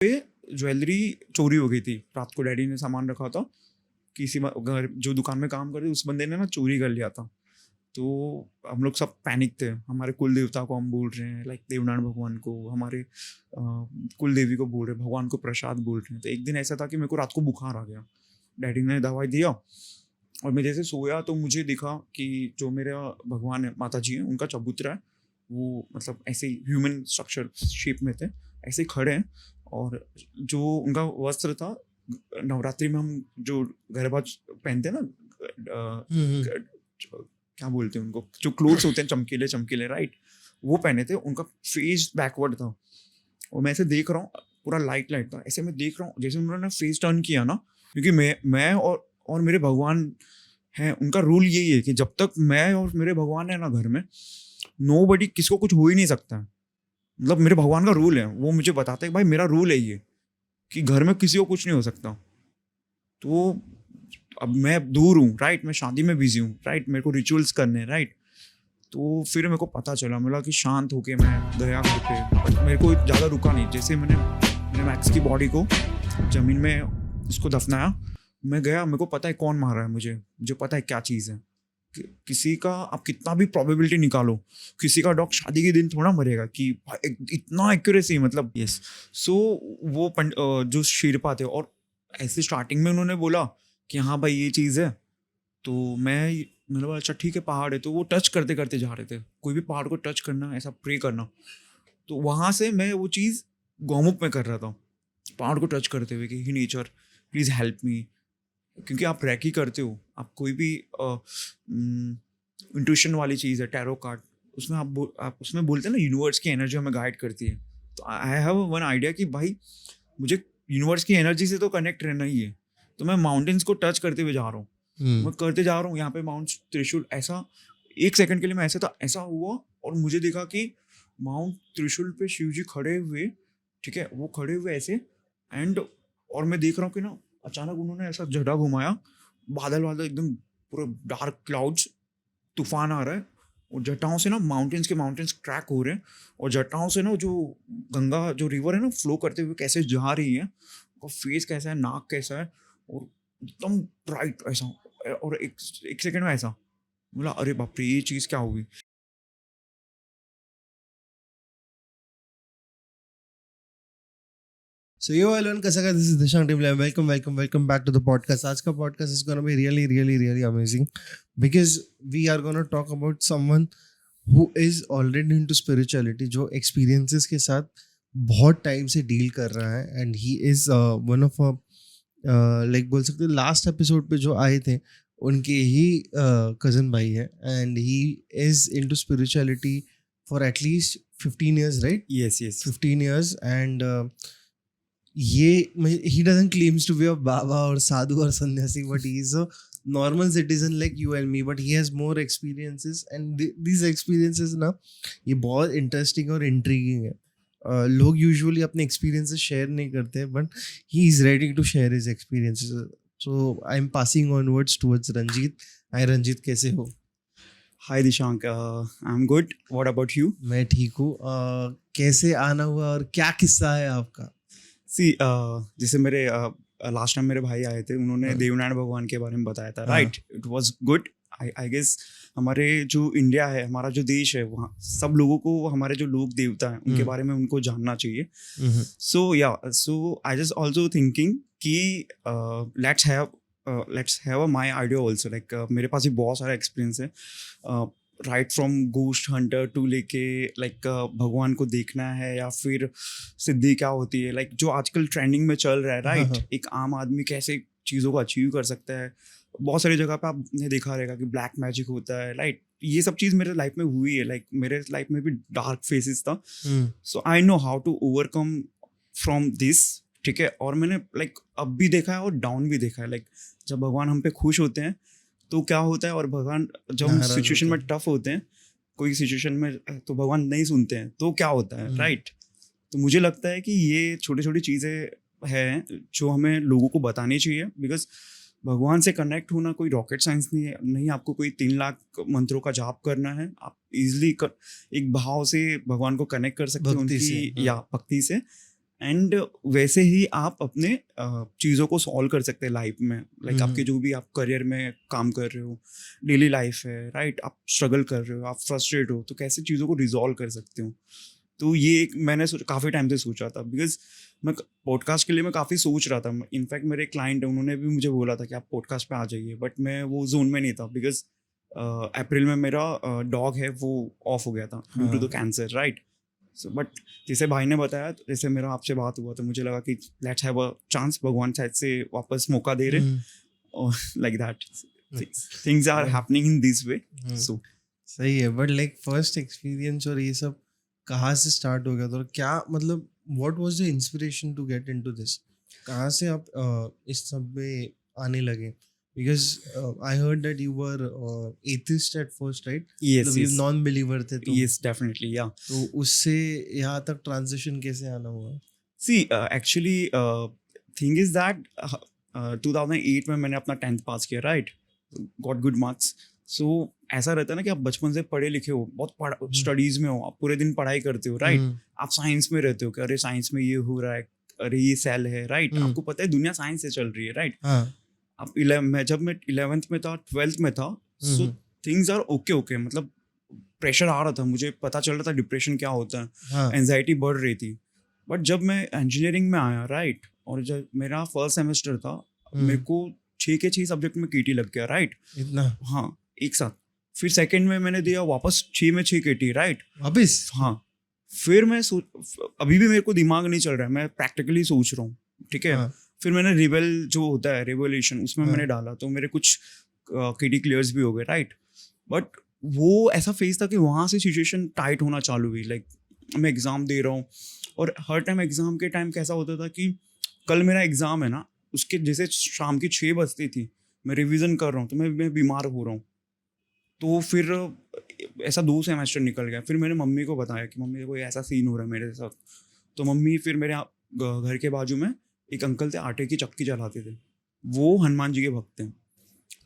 पे ज्वेलरी चोरी हो गई थी। रात को डैडी ने सामान रखा था, किसी घर जो दुकान में काम करते उस बंदे ने ना चोरी कर लिया था। तो हम लोग सब पैनिक थे। हमारे कुल देवता को हम बोल रहे हैं, लाइक देवनारायण भगवान को, हमारे कुल देवी को बोल रहे हैं, भगवान को प्रसाद बोल रहे हैं। तो एक दिन ऐसा था कि मेरे को रात को बुखार आ गया। डैडी ने दवाई दिया और मैं जैसे सोया तो मुझे दिखा कि जो मेरा भगवान है, माता जी हैं, उनका चबूतरा है, वो मतलब ऐसे ह्यूमन स्ट्रक्चर शेप में थे, ऐसे खड़े हैं। और जो उनका वस्त्र था, नवरात्रि में हम जो गरबा पहनते हैं ना, क्या बोलते हैं उनको, जो क्लोथ्स होते हैं चमकीले चमकीले, राइट, वो पहने थे। उनका फेस बैकवर्ड था और मैं ऐसे देख रहा हूँ, पूरा लाइट लाइट था, ऐसे मैं देख रहा हूँ जैसे उन्होंने फेस टर्न किया ना, क्योंकि मैं और मेरे भगवान हैं, उनका रूल यही है कि जब तक मैं और मेरे भगवान है ना घर में, नोबडी, किसको कुछ हो ही नहीं सकता है। मतलब मेरे भगवान का रूल है, वो मुझे बताते हैं भाई मेरा रूल है ये, कि घर में किसी को कुछ नहीं हो सकता। तो अब मैं दूर हूँ, राइट, मैं शादी में बिजी हूँ, राइट, मेरे को रिचुअल्स करने हैं, राइट। तो फिर मेरे को पता चला, मिला कि शांत होके मैं गया घर पे, बट मेरे को ज़्यादा रुका नहीं। जैसे मैंने मैक्स की बॉडी को ज़मीन में इसको दफनाया, मैं गया, मेरे को पता है कौन मार रहा है, मुझे पता है क्या चीज़ है। किसी का आप कितना भी प्रोबेबिलिटी निकालो, किसी का डॉग शादी के दिन थोड़ा मरेगा कि इतना एक्यूरेसी, मतलब यस। सो वो जो शेरपा थे, और ऐसे स्टार्टिंग में उन्होंने बोला कि हाँ भाई ये चीज़ है। तो मैंने बोला अच्छा ठीक है, पहाड़ है। तो वो टच करते करते जा रहे थे, कोई भी पहाड़ को टच करना, ऐसा प्रे करना। तो वहाँ से मैं वो चीज़ गौमुख में कर रहा था, पहाड़ को टच करते हुए कि ही नेचर प्लीज़ हेल्प मी। क्योंकि आप रैकी करते हो, आप कोई भी इंट्यूशन वाली चीज़ है, टैरो कार्ड, उसमें आप उसमें बोलते हैं ना यूनिवर्स की एनर्जी हमें गाइड करती है। तो आई हैव वन आइडिया कि भाई मुझे यूनिवर्स की एनर्जी से तो कनेक्ट रहना ही है। तो मैं माउंटेन्स को टच करते हुए जा रहा हूँ, मैं करते जा रहा हूँ। यहाँ पे माउंट त्रिशूल, ऐसा 1 सेकंड के लिए मैं ऐसा था, ऐसा हुआ और मुझे देखा कि माउंट त्रिशूल पे शिव जी खड़े हुए, ठीक है, वो खड़े हुए ऐसे। एंड और मैं देख रहा हूँ कि ना अचानक उन्होंने ऐसा झटा घुमाया, बादल वादल एकदम पूरा डार्क क्लाउड्स, तूफान आ रहा है, और जटाओं से ना माउंटेन्स क्रैक हो रहे हैं, और जटाओं से ना जो गंगा, जो रिवर है ना, फ्लो करते हुए कैसे जा रही है, उसका फेस कैसा है, नाक कैसा है, और एकदम ब्राइट ऐसा। और एक सेकंड में ऐसा बोला, अरे बाप रे ये चीज़ क्या होगी। So yo everyone, Kasaka, this is Dishant Timla. Welcome back to the podcast. आज का podcast is gonna be really amazing because we are gonna talk about someone who is already into spirituality, जो experiences के साथ बहुत time से deal कर रहा है, and he is one of like बोल सकते लास्ट एपिसोड पे जो आए थे उनके ही कजन भाई है, and he is into spirituality for at least 15 years, right? Yes. 15 years, and he doesn't claims to be a baba or sadhu or sannyasi, but he is a normal citizen like you and me, but he has more experiences, and these experiences ना ये बहुत interesting और intriguing है. लोग usually अपने experiences share नहीं करते, but he is ready to share his experiences. So I'm passing on words towards Ranjit. Hi Ranjit, कैसे हो? Hi Dishank, I'm good. What about you? मैं ठीक हूँ. कैसे आना हुआ और क्या किस्सा है आपका? सी जैसे मेरे लास्ट टाइम मेरे भाई आए थे, उन्होंने देवनारायण भगवान के बारे में बताया था, right, it was good. I guess हमारे जो इंडिया है, हमारा जो देश है, वहाँ सब लोगों को हमारे जो लोक देवता हैं उनके बारे में उनको जानना चाहिए। So I just also thinking कि let's have my idea also, like मेरे पास भी बहुत सारा एक्सपीरियंस है, right from ghost hunter to लेके लाइक भगवान को देखना है, या फिर सिद्धि क्या होती है, लाइक जो आजकल ट्रेंडिंग में चल रहा है, राइट, एक आम आदमी कैसे चीज़ों को अचीव कर सकता है। बहुत सारी जगह पे आपने देखा रहेगा कि ब्लैक मैजिक होता है, राइट, ये सब चीज़ मेरे लाइफ में हुई है, लाइक मेरे लाइफ में भी डार्क फेसेस था। So I know how to overcome from this, ठीक है। और मैंने लाइक अब भी देखा है और डाउन भी देखा है, लाइक जब भगवान हम पे खुश होते हैं तो क्या होता है, और भगवान जब हम सिचुएशन में टफ होते हैं, कोई सिचुएशन में, तो भगवान नहीं सुनते हैं, तो क्या होता है, राइट। तो मुझे लगता है कि ये छोटी छोटी चीज़ें हैं जो हमें लोगों को बतानी चाहिए, बिकॉज भगवान से कनेक्ट होना कोई रॉकेट साइंस नहीं आपको कोई 3 लाख मंत्रों का जाप करना है, आप इजिली एक भाव से भगवान को कनेक्ट कर सकते हैं, उनकी या भक्ति से। एंड वैसे ही आप अपने चीज़ों को सॉल्व कर सकते हैं लाइफ में, लाइक आपके जो भी आप करियर में काम कर रहे हो, डेली लाइफ है, राइट, आप स्ट्रगल कर रहे हो, आप फ्रस्ट्रेट हो, तो कैसे चीज़ों को रिजॉल्व कर सकते हो। तो ये एक मैंने काफ़ी टाइम से सोचा था, बिकॉज मैं पॉडकास्ट के लिए मैं काफ़ी सोच रहा था। इनफैक्ट मेरे क्लाइंट है, उन्होंने भी मुझे बोला था कि आप पॉडकास्ट पे आ जाइए, बट मैं वो जोन में नहीं था, बिकॉज अप्रैल में मेरा डॉग है वो ऑफ हो गया था due to the cancer, right. So but जैसे भाई ने बताया, तो जैसे मेरा आपसे बात हुआ, तो मुझे लगा कि लेट्स हैव अ चांस, भगवान शायद से वापस मौका दे रहे, और like that things are happening in this way. So सही है, बट लाइक फर्स्ट एक्सपीरियंस और ये सब कहाँ से स्टार्ट हो गया था, और क्या मतलब what was the inspiration to get into this, कहाँ से आप इस सब में आने लगे? Because I heard that you were atheist at first, right? Yes, मतलब ये यस, नॉन बिलीवर थे तुम। यस, डेफिनेटली, या। तो उससे यहाँ तक ट्रांजिशन कैसे आना हुआ? सी एक्चुअली थिंग इज दैट 2008 में मैंने अपना 10th पास किया, राइट, गॉट गुड मार्क्स। सो ऐसा रहता है ना कि आप बचपन से पढ़े लिखे हो, बहुत स्टडीज में हो, आप पूरे दिन पढ़ाई करते हो, राइट। आप साइंस में रहते हो कि अरे साइंस में ये हो रहा है, अरे ये सेल है, राइट। आपको पता है दुनिया साइंस से चल रही है, राइट। आप जब मैं 11th में था, 12th में था, सो थिंग्स आर ओके, मतलब प्रेशर आ रहा था, मुझे पता चल रहा था डिप्रेशन क्या होता है, एंजाइटी बढ़ रही थी। बट जब मैं इंजीनियरिंग में आया, राइट, और जब मेरा फर्स्ट सेमेस्टर था, मेरे को 6 के 6 सब्जेक्ट में केटी लग गया, राइट। इतना? हाँ, एक साथ। फिर सेकंड में मैंने दिया वापस 6 में 6 केटी, राइट, वापस? हाँ। फिर मैं अभी भी मेरे को दिमाग नहीं चल रहा है, मैं प्रैक्टिकली सोच रहा हूँ, ठीक है। फिर मैंने रिवेल जो होता है, रिवोल्यूशन, उसमें मैंने डाला, तो मेरे कुछ केटी क्लियर्स भी हो गए, राइट। बट वो ऐसा फेज था कि वहाँ से सिचुएशन टाइट होना चालू हुई, लाइक मैं एग्ज़ाम दे रहा हूँ, और हर टाइम एग्ज़ाम के टाइम कैसा होता था कि कल मेरा एग्ज़ाम है ना, उसके जैसे शाम की 6 बजती थी, मैं रिवीजन कर रहा हूँ, तो मैं बीमार हो रहा हूँ। तो फिर ऐसा 2 सेमेस्टर निकल गया। फिर मैंने मम्मी को बताया कि मम्मी कोई ऐसा सीन हो रहा है मेरे साथ। तो मम्मी फिर मेरे घर के बाजू में एक अंकल थे, आटे की चक्की चलाते थे, वो हनुमान जी के भक्त हैं।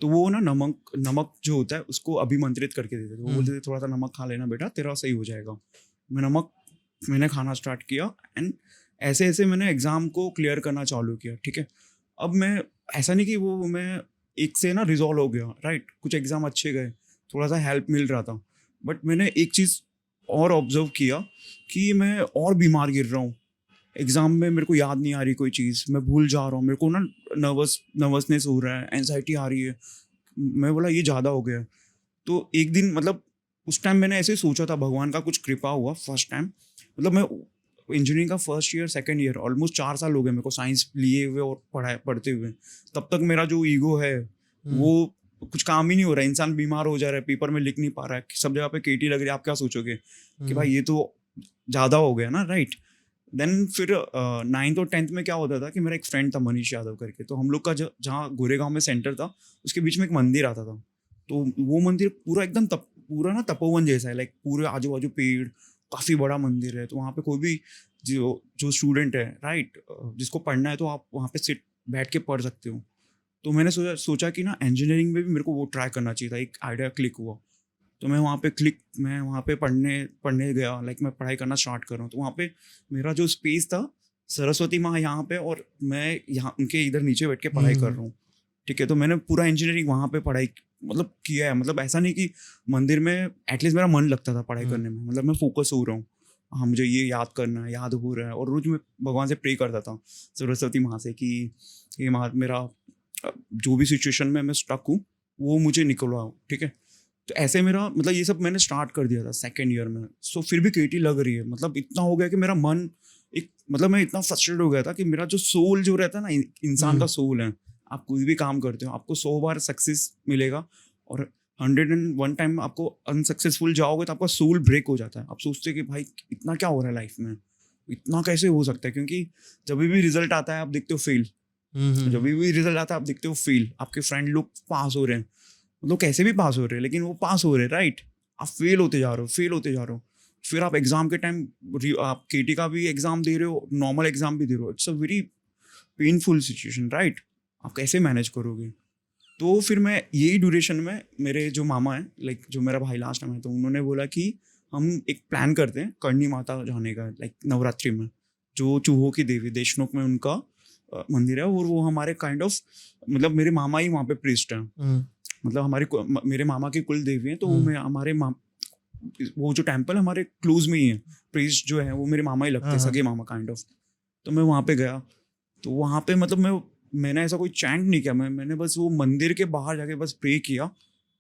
तो वो ना नमक जो होता है उसको अभिमंत्रित करके देते थे। वो बोलते थे थोड़ा सा नमक खा लेना बेटा, तेरा सही हो जाएगा। मैंने खाना स्टार्ट किया, एंड ऐसे ऐसे मैंने एग्ज़ाम को क्लियर करना चालू किया, ठीक है। अब मैं ऐसा नहीं कि वो मैं एक से ना रिजॉल्व हो गया, राइट, कुछ एग्ज़ाम अच्छे गए, थोड़ा सा हेल्प मिल रहा था, बट मैंने एक चीज़ और ऑब्जर्व किया कि मैं और बीमार गिर रहा हूँ। एग्ज़ाम में मेरे को याद नहीं आ रही कोई चीज़, मैं भूल जा रहा हूँ, मेरे को ना नर्वसनेस हो रहा है, एंजाइटी आ रही है। मैं बोला ये ज़्यादा हो गया। तो एक दिन मतलब उस टाइम मैंने ऐसे सोचा था, भगवान का कुछ कृपा हुआ फर्स्ट टाइम। मतलब मैं इंजीनियरिंग का first year second year almost 4 साल हो गए मेरे को साइंस लिए हुए और पढ़ते हुए। तब तक मेरा जो ईगो है वो कुछ काम ही नहीं हो रहा है। इंसान बीमार हो जा रहा है, पेपर में लिख नहीं पा रहा है, सब जगह पे केटी लग रही है। आप क्या सोचोगे कि भाई ये तो ज़्यादा हो गया ना, राइट। देन फिर 9th और 10th में क्या होता था कि मेरा एक फ्रेंड था मनीष यादव करके, तो हम लोग का जहाँ गोरेगांव में सेंटर था उसके बीच में एक मंदिर आता था। तो वो मंदिर पूरा एकदम पूरा ना तपोवन जैसा है, लाइक पूरे आजू बाजू पेड़, काफ़ी बड़ा मंदिर है। तो वहाँ पे कोई भी जो स्टूडेंट है, राइट, जिसको पढ़ना है तो आप वहाँ पे बैठ के पढ़ सकते हो। तो मैंने सोचा कि ना इंजीनियरिंग में भी मेरे को वो ट्राई करना चाहिए था। एक आइडिया क्लिक हुआ, तो मैं वहाँ पे पढ़ने गया, लाइक मैं पढ़ाई करना स्टार्ट कर रहा हूँ। तो वहाँ पे मेरा जो स्पेस था, सरस्वती माँ यहाँ पे, और मैं यहाँ उनके इधर नीचे बैठ के पढ़ाई कर रहा हूँ, ठीक है। तो मैंने पूरा इंजीनियरिंग वहाँ पे पढ़ाई मतलब किया है। मतलब ऐसा नहीं कि मंदिर में एटलीस्ट मेरा मन लगता था पढ़ाई करने में, मतलब मैं फोकस हो रहा हूँ, हाँ मुझे ये याद करना है, याद हो रहा है। और रोज मैं भगवान से प्रे करता था, सरस्वती माँ से, कि ये माँ मेरा जो भी सिचुएशन में मैं स्टक हूँ वो मुझे निकलवाओ, ठीक है। तो ऐसे मेरा मतलब ये सब मैंने स्टार्ट कर दिया था सेकेंड ईयर में। सो फिर भी केटी लग रही है, मतलब इतना हो गया कि मेरा मन एक मतलब मैं इतना फ्रस्ट्रेट हो गया था कि मेरा जो सोल जो रहता है ना, इंसान का सोल है, आप कोई भी काम करते हो आपको 100 बार सक्सेस मिलेगा, और 101 टाइम आपको अनसक्सेसफुल जाओगे तो आपका सोल ब्रेक हो जाता है। आप सोचते हैं कि भाई इतना क्या हो रहा है लाइफ में, इतना कैसे हो सकता है। क्योंकि जब भी रिजल्ट आता है आप देखते हो फेल, जब भी रिजल्ट आता है आप देखते हो फेल। आपके फ्रेंड लोग पास हो रहे हैं, मतलब कैसे भी पास हो रहे हैं, लेकिन वो पास हो रहे हैं, राइट। आप फेल होते जा रहे हो। फिर आप एग्जाम के टाइम आप केटी का भी एग्जाम दे रहे हो, नॉर्मल एग्जाम भी दे रहे हो। It's a very painful situation, right. आप कैसे मैनेज करोगे। तो फिर मैं यही ड्यूरेशन में मेरे जो मामा हैं, लाइक जो मेरा भाई लास्ट में है, तो उन्होंने बोला कि हम एक प्लान करते हैं करणी माता जाने का, लाइक नवरात्रि में। जो चूहों की देवी देशमुख में उनका मंदिर है, और वो हमारे काइंड ऑफ मतलब मेरे मामा ही वहाँ पे प्रीस्ट हैं, मतलब मेरे मामा की कुल देवी हैं, तो वो वो जो टेम्पल हमारे क्लोज में ही है, प्रीस्ट जो है वो मेरे मामा ही लगते हैं, सगे मामा काइंड ऑफ। तो मैं वहाँ पे गया, तो वहाँ पे मतलब मैंने ऐसा कोई चैंट नहीं किया, मैंने बस वो मंदिर के बाहर जाके बस प्रे किया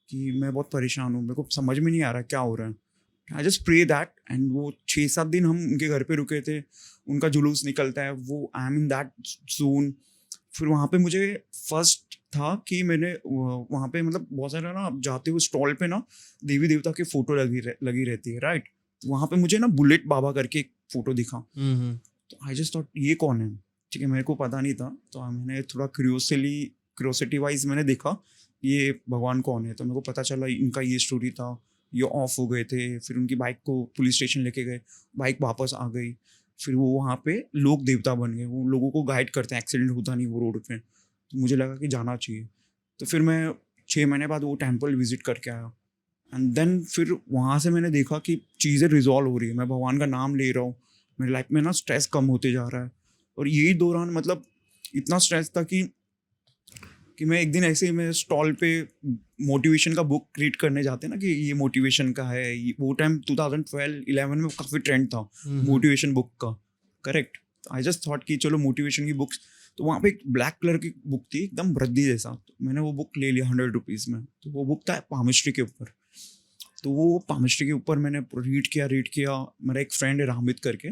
कि मैं बहुत परेशान हूँ, मेरे को समझ में नहीं आ रहा क्या हो रहा है, I just pray that. And वो 6-7 दिन हम उनके घर पे रुके थे, उनका जुलूस निकलता है, वो I am in that zone. फिर वहाँ पे मुझे फर्स्ट था कि मैंने वहाँ पे मतलब बहुत सारे ना जाते हुए स्टॉल पे ना देवी देवता की फोटो लगी रहती है, राइट। वहाँ पे मुझे ना बुलेट बाबा करके एक फोटो दिखा, तो आई जस्ट थॉट ये कौन है, ठीक है, मेरे को पता नहीं था, तो मैंने थोड़ा क्यूरियोसिटी वाइज मैंने देखा ये भगवान कौन है, तो मेरे को पता चला इनका ये स्टोरी था, ये ऑफ हो गए थे, फिर उनकी बाइक को पुलिस स्टेशन लेके गए, बाइक वापस आ गई, फिर वो वहाँ पे लोक देवता बन गए, वो लोगों को गाइड करते हैं, एक्सीडेंट होता नहीं वो रोड पे, तो मुझे लगा कि जाना चाहिए। तो फिर मैं 6 महीने बाद वो टेम्पल विजिट करके आया, एंड देन फिर वहाँ से मैंने देखा कि चीज़ें रिजॉल्व हो रही है, मैं भगवान का नाम ले रहा हूँ, मेरी लाइफ में ना स्ट्रेस कम होते जा रहा है। और यही दौरान मतलब इतना स्ट्रेस था कि मैं एक दिन ऐसे ही मैं स्टॉल पे मोटिवेशन का बुक रीड करने जाते हैं ना, कि ये मोटिवेशन का है, वो टाइम 2012-11 में काफ़ी ट्रेंड था मोटिवेशन बुक का, करेक्ट। आई जस्ट थॉट कि चलो मोटिवेशन की बुक्स, तो वहाँ पे एक ब्लैक कलर की बुक थी एकदम रद्दी जैसा, तो मैंने वो बुक ले लिया 100 रुपीज़ में। तो वो बुक था पामिस्ट्री के ऊपर, तो वो पामिस्ट्री के ऊपर मैंने रीड किया। मेरा एक फ्रेंड है रामित करके,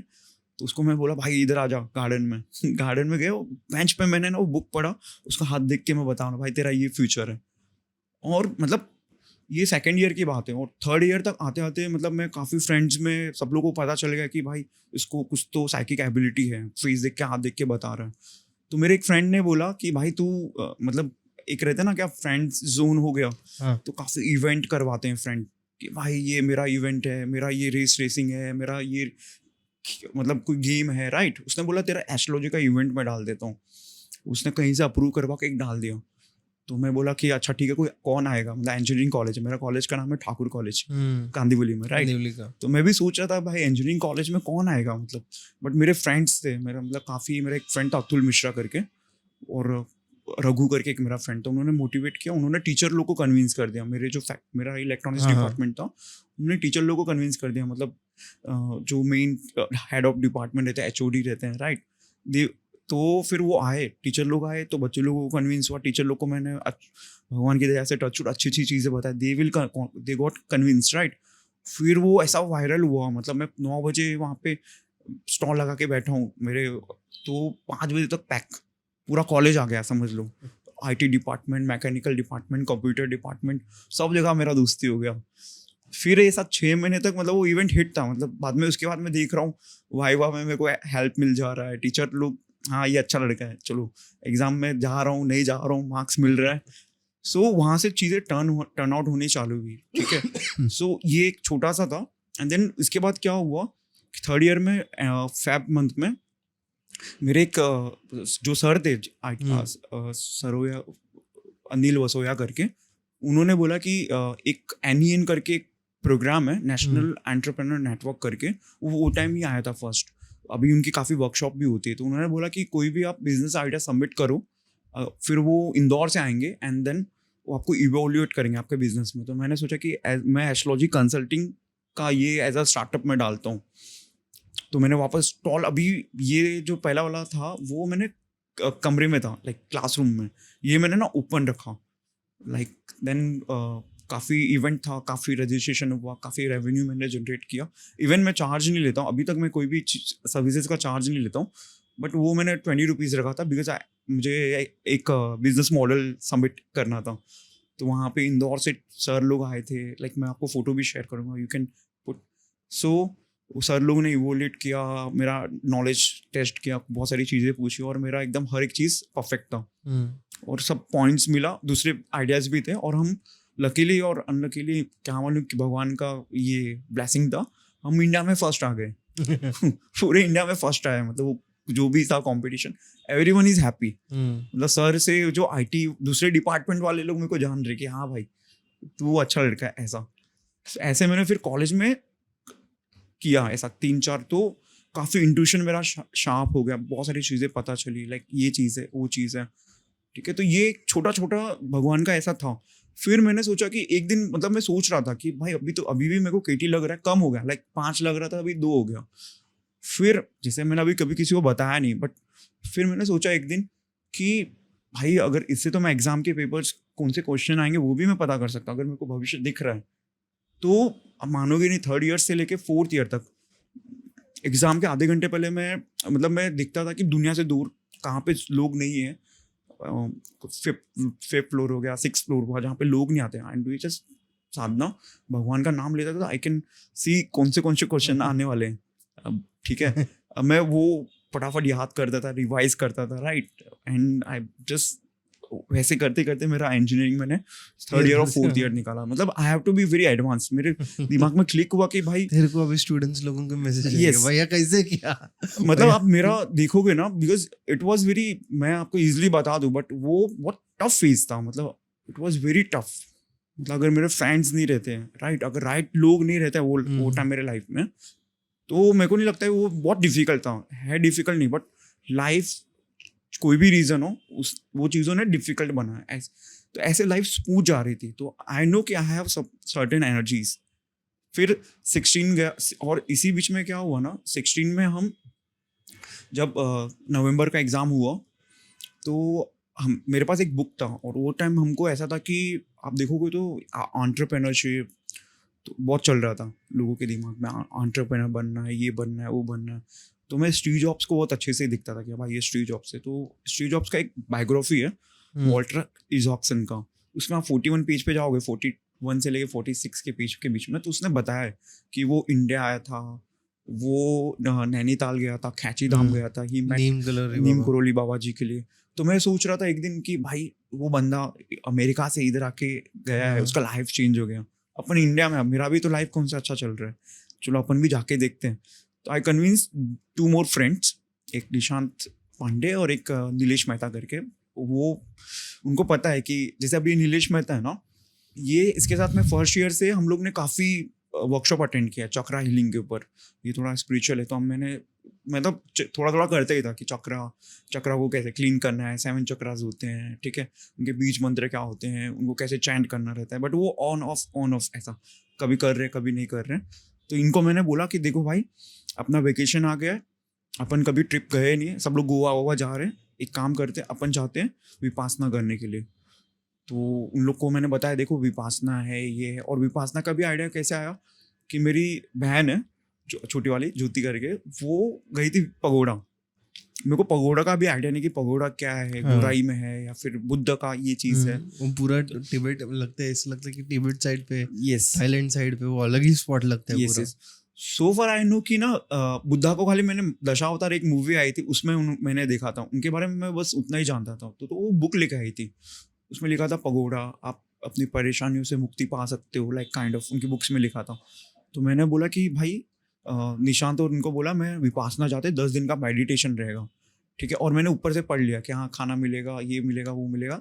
तो उसको मैं बोला भाई इधर आ जा गार्डन में गार्डन में गए, बेंच पे मैंने ना वो बुक पढ़ा, उसका हाथ देख के मैं बता रहा भाई तेरा ये फ्यूचर है। और मतलब ये 2nd ईयर की बात है, और 3rd ईयर तक आते आते मतलब मैं काफ़ी फ्रेंड्स में सब लोगों को पता चल गया कि भाई इसको कुछ तो साइकिक एबिलिटी है, फेस देख के हाथ देख के बता रहा है। तो मेरे एक फ्रेंड ने बोला कि भाई तू मतलब एक रहता ना क्या फ्रेंड्स जोन हो गया, तो काफ़ी इवेंट करवाते हैं फ्रेंड कि भाई ये मेरा इवेंट है, मेरा ये रेसिंग है, मेरा ये मतलब कोई गेम है, राइट। उसने बोला तेरा एस्ट्रोलॉजी का इवेंट मैं डाल देता हूँ, उसने कहीं से अप्रूव करवा के एक डाल दिया। तो मैं बोला कि अच्छा ठीक है, कोई कौन आएगा, मतलब इंजीनियरिंग कॉलेज है, मेरा कॉलेज का नाम है ठाकुर कॉलेज कांदीवली में, राइट। तो मैं भी सोच रहा था भाई इंजीनियरिंग कॉलेज में कौन आएगा मतलब, बट मेरे फ्रेंड्स थे, मेरा मतलब काफ़ी, मेरा एक फ्रेंड था अतुल मिश्रा करके और रघु करके एक मेरा फ्रेंड था, उन्होंने मोटिवेट किया, उन्होंने टीचर लोग को कन्विंस कर दिया, मेरा इलेक्ट्रॉनिक्स डिपार्टमेंट था, उन्होंने टीचर लोग को कन्विंस कर दिया, मतलब जो मेन हेड ऑफ डिपार्टमेंट रहते हैं, HOD रहते हैं, राइट। तो फिर वो आए, टीचर लोग आए, तो बच्चे लोगों को कन्विंस हुआ, टीचर लोग को मैंने भगवान की दया से टच अच्छी चीज़ें बताई, दे गॉट कन्विंस, राइट। फिर वो ऐसा वायरल हुआ, मतलब मैं 9 बजे वहाँ पे स्टॉल लगा के बैठा हूँ मेरे, तो 5 बजे तक पैक पूरा कॉलेज आ गया समझ लो, IT department, mechanical department, computer department, सब जगह मेरा दोस्ती हो गया। फिर ये सब 6 महीने तक मतलब वो इवेंट हिट था, मतलब बाद में उसके बाद मैं देख रहा हूँ वाइवा में मेरे को हेल्प मिल जा रहा है, टीचर लोग हाँ ये अच्छा लड़का है, चलो एग्जाम में जा रहा हूँ नहीं जा रहा हूँ, मार्क्स मिल रहा है। सो वहाँ से चीज़ें टर्न आउट होनी चालू हुई, ठीक है। सो ये एक छोटा सा था, एंड देन इसके बाद क्या हुआ, 3rd ईयर में फेब मंथ में मेरे एक जो सर थे सरोया अनिल वसोया करके, उन्होंने बोला कि एक NEN करके एक प्रोग्राम है, नेशनल एंटरप्रेन्योर नेटवर्क करके, वो टाइम ही आया था फर्स्ट, अभी उनकी काफ़ी वर्कशॉप भी होती है। तो उन्होंने बोला कि कोई भी आप बिजनेस आइडिया सबमिट करो, फिर वो इंदौर से आएंगे एंड देन वो आपको इवोल्यूएट करेंगे आपके बिजनेस में। तो मैंने सोचा कि मैं एस्ट्रोलॉजी कंसल्टिंग का ये एज अ स्टार्टअप में डालता हूँ। तो मैंने वापस स्टॉल, अभी ये जो पहला वाला था वो मैंने कमरे में था, लाइक क्लासरूम में, ये मैंने ना ओपन रखा, लाइक देन काफ़ी इवेंट था, काफ़ी रजिस्ट्रेशन हुआ, काफ़ी रेवेन्यू मैंने जनरेट किया। इवन मैं चार्ज नहीं लेता हूँ अभी तक, मैं कोई भी सर्विसेज का चार्ज नहीं लेता हूँ, बट वो मैंने 20 रुपीज़ रखा था, बिकॉज मुझे एक बिजनेस मॉडल सबमिट करना था। तो वहाँ पे इंदौर से सर लोग आए थे, लाइक मैं आपको फ़ोटो भी शेयर करूँगा, you can put. So sir लोगों ने इवोल्यूट किया, मेरा नॉलेज टेस्ट किया, बहुत सारी चीज़ें पूछी, और मेरा एकदम हर एक चीज़ परफेक्ट था, और सब पॉइंट्स मिला, दूसरे आइडियाज़ भी थे, और हम लकीली और अनलकीली क्या मालूम कि भगवान का ये ब्लेसिंग था, हम इंडिया में फर्स्ट आ गए पूरे इंडिया में फर्स्ट आए, मतलब वो जो भी था कंपटीशन, एवरीवन इज हैप्पी। मतलब सर से जो IT दूसरे डिपार्टमेंट वाले लोग मेरे को जान रहे कि हाँ भाई तू अच्छा लड़का है, ऐसा। ऐसे मैंने फिर कॉलेज में किया ऐसा 3-4, तो काफ़ी इंट्यूशन मेरा शार्प हो गया, बहुत सारी चीज़ें पता चली, लाइक ये चीज़ है, वो चीज़ है, ठीक है। तो ये एक छोटा छोटा भगवान का ऐसा था। फिर मैंने सोचा कि एक दिन, मतलब मैं सोच रहा था कि भाई अभी भी मेरे को केटी लग रहा है, कम हो गया, लाइक 5 लग रहा था, अभी 2 हो गया। फिर जैसे मैंने अभी कभी किसी को बताया नहीं, बट फिर मैंने सोचा एक दिन कि भाई अगर इससे तो मैं एग्जाम के पेपर्स कौन से क्वेश्चन आएंगे वो भी मैं पता कर सकता हूँ, अगर मेरे को भविष्य दिख रहा है तो। अब मानोगे नहीं, 3rd ईयर से लेके 4th ईयर तक एग्जाम के आधे घंटे पहले मैं दिखता था कि दुनिया से दूर कहाँ पे लोग नहीं है, 5th फ्लोर हो गया, 6th फ्लोर हुआ, जहाँ पे लोग नहीं आते, एंड वी जस्ट साधना भगवान का नाम लेता था। आई कैन सी कौन से क्वेश्चन आने वाले हैं, अब ठीक है। अब मैं वो फटाफट याद करता था, रिवाइज करता था, राइट। एंड आई जस्ट वैसे करते करते मेरा इंजीनियरिंग मैंने 3rd ईयर और 4th ईयर निकाला। मतलब I have to be very advance, मेरे दिमाग में क्लिक हुआ कि भाई तेरे को अभी स्टूडेंट्स लोगों के मैसेज Yes. आएंगे, भैया कैसे किया। मतलब आप मेरा देखोगे ना, बिकॉज इट वाज वेरी, मैं आपको इजीली बता दूं, बट वो बहुत टफ फेज था, मतलब इट वाज वेरी टफ। मतलब अगर मेरे फ्रेंड्स नहीं रहते हैं, राइट, अगर राइट लोग नहीं रहते वो टाइम मेरे लाइफ में, तो मेरे को नहीं लगता है वो बहुत डिफिकल्ट था। है डिफिकल्ट नहीं, बट लाइफ कोई भी रीजन हो, उस वो चीज़ों ने डिफिकल्ट बनाया। तो ऐसे लाइफ स्मूथ जा रही थी, तो आई नो कि आई हैव सर्टेन एनर्जीज। फिर 16 गया, और इसी बीच में क्या हुआ ना, 16 में हम जब नवंबर का एग्ज़ाम हुआ, तो हम मेरे पास एक बुक था, और वो टाइम हमको ऐसा था कि आप देखोगे तो एंटरप्रेन्योरशिप तो बहुत चल रहा था लोगों के दिमाग में, एंटरप्रेन्योर बनना है, ये बनना है, वो बनना है। तो मैं स्टीव जॉब्स को बहुत अच्छे से दिखता था कि भाई ये स्टीव जॉब्स है। तो स्टीव जॉब्स का एक बायोग्राफी है वॉल्टर इजॉक्सन का, उसमें आप 41 पेज पे जाओगे, 41 से लेके 46 के पेज के बीच में, तो उसने बताया है कि वो इंडिया आया था, वो नैनीताल गया था, खैची धाम गया था, ही नीम करोली बाबा जी के लिए। तो मैं सोच रहा था एक दिन कि भाई वो बंदा अमेरिका से इधर आके गया है, उसका लाइफ चेंज हो गया, अपन इंडिया में, मेरा भी तो लाइफ कौन सा अच्छा चल रहा है, चलो अपन भी जाके देखते हैं। तो आई कन्विंस 2 more फ्रेंड्स, एक निशांत पांडे और एक नीलेश मेहता करके। वो उनको पता है कि जैसे अभी नीलेश मेहता है ना, ये इसके साथ में 1st ईयर से हम लोग ने काफ़ी वर्कशॉप अटेंड किया चक्रा हीलिंग के ऊपर। ये थोड़ा स्पिरिचुअल है, तो मतलब थोड़ा थोड़ा करते ही था कि चक्रा को कैसे क्लीन करना है, 7 चक्रास होते हैं, ठीक है, उनके बीज मंत्र क्या होते हैं, उनको कैसे चैंट करना रहता है, बट वो ऑन ऑफ ऐसा कभी कर रहे कभी नहीं कर रहे। तो इनको मैंने बोला कि देखो भाई, अपना वेकेशन आ गया है, अपन कभी ट्रिप गए नहीं है, सब लोग गोवा जा रहे हैं, एक काम करते हैं, अपन जाते हैं विपासना करने के लिए। तो उन लोग को मैंने बताया देखो विपासना है, ये है। और विपासना का भी आइडिया कैसे आया कि मेरी बहन है जो छोटी वाली ज्योति करके, वो गई थी पगोड़ा। मेरे को पगोड़ा का भी आइडिया नहीं कि पगोड़ा क्या है, गोराई में है या फिर बुद्ध का ये चीज है। वो पूरा तिब्बत लगता है, ऐसा लगता है कि तिब्बत साइड पे, यस, थाईलैंड साइड पे वो अलग ही स्पॉट लगता है पूरा। सो फॉर आई नो कि ना बुद्धा को खाली मैंने दशावतार एक मूवी आई थी उसमें मैंने देखा था, उनके बारे में मैं बस उतना ही जानता था। तो वो बुक लेके आई थी, उसमें लिखा था पगोड़ा, आप अपनी परेशानियों से मुक्ति पा सकते हो, लाइक काइंड ऑफ उनकी बुक्स में लिखा था। तो मैंने बोला कि भाई निशांत और उनको बोला मैं विपासना जाते, 10 दिन का मेडिटेशन रहेगा, ठीक है। और मैंने ऊपर से पढ़ लिया कि हाँ खाना मिलेगा, ये मिलेगा, वो मिलेगा,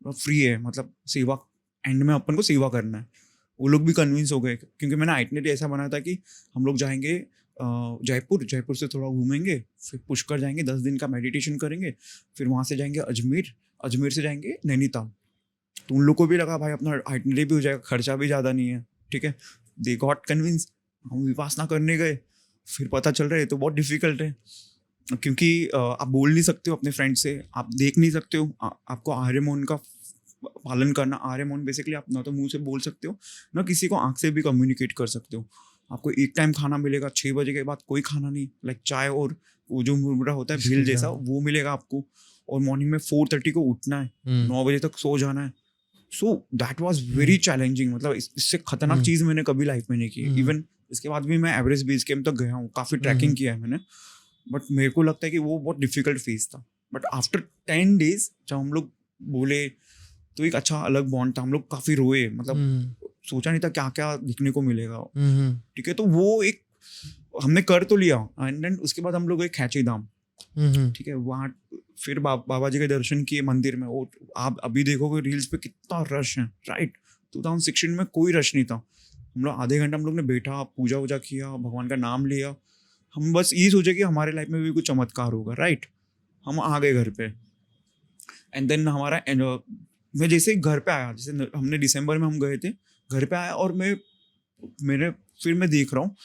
फ्री है, मतलब सेवा, एंड में अपन को सेवा करना है। वो लोग भी कन्विंस हो गए, क्योंकि मैंने आइटनरी ऐसा बनाया था कि हम लोग जाएंगे जयपुर से थोड़ा घूमेंगे, फिर पुष्कर जाएंगे, 10 दिन का मेडिटेशन करेंगे, फिर वहाँ से जाएंगे अजमेर से जाएंगे नैनीताल। तो उन लोग को भी लगा भाई अपना आइटनरी भी हो जाएगा, खर्चा भी ज़्यादा नहीं है, ठीक है। दे गॉट कन्विंस, हम विपासना करने गए। फिर पता चल रहा है तो बहुत डिफिकल्ट है, क्योंकि आप बोल नहीं सकते हो अपने फ्रेंड से, आप देख नहीं सकते हो, आपको आर्य मौन का पालन करना। आर्य मौन बेसिकली आप ना तो मुंह से बोल सकते हो, ना किसी को आंख से भी कम्युनिकेट कर सकते हो। आपको एक टाइम खाना मिलेगा, 6 बजे के बाद कोई खाना नहीं, लाइक चाय और वो जो मुरमुरा होता है भेल जैसा, वो मिलेगा आपको। और मॉर्निंग में 4:30 को उठना है, 9 बजे तक सो जाना है। So that was very challenging, मतलब इससे खतरनाक चीज़ मैंने कभी लाइफ में नहीं की। इवन इसके बाद भी मैं एवरेस्ट बेस कैंप तक गया हूँ, काफ़ी ट्रैकिंग किया है मैंने, बट मेरे को लगता है कि वो बहुत डिफिकल्ट फेज था। बट आफ्टर 10 days जब हम लोग बोले, तो एक अच्छा अलग बॉन्ड था, हम लोग काफ़ी रोए, मतलब सोचा नहीं था क्या क्या दिखने को मिलेगा, ठीक है। तो वो एक हमने कर तो लिया, एंड देन उसके बाद हम लोग गए खैची धाम, ठीक है। वहाँ फिर बाबा जी के दर्शन किए मंदिर में। वो आप अभी देखोगे रील्स पे कितना रश है, राइट। 2016 में कोई रश नहीं था। हम लोग आधे घंटा हम लोग ने बैठा, पूजा वूजा किया, भगवान का नाम लिया, हम बस ये सोचे कि हमारे लाइफ में भी कुछ चमत्कार होगा, राइट। हम आ गए घर पे एंड देन हमारा मैं जैसे ही घर पे आया, जैसे हमने दिसंबर में हम गए थे, घर पे आया और फिर मैं देख रहा हूँ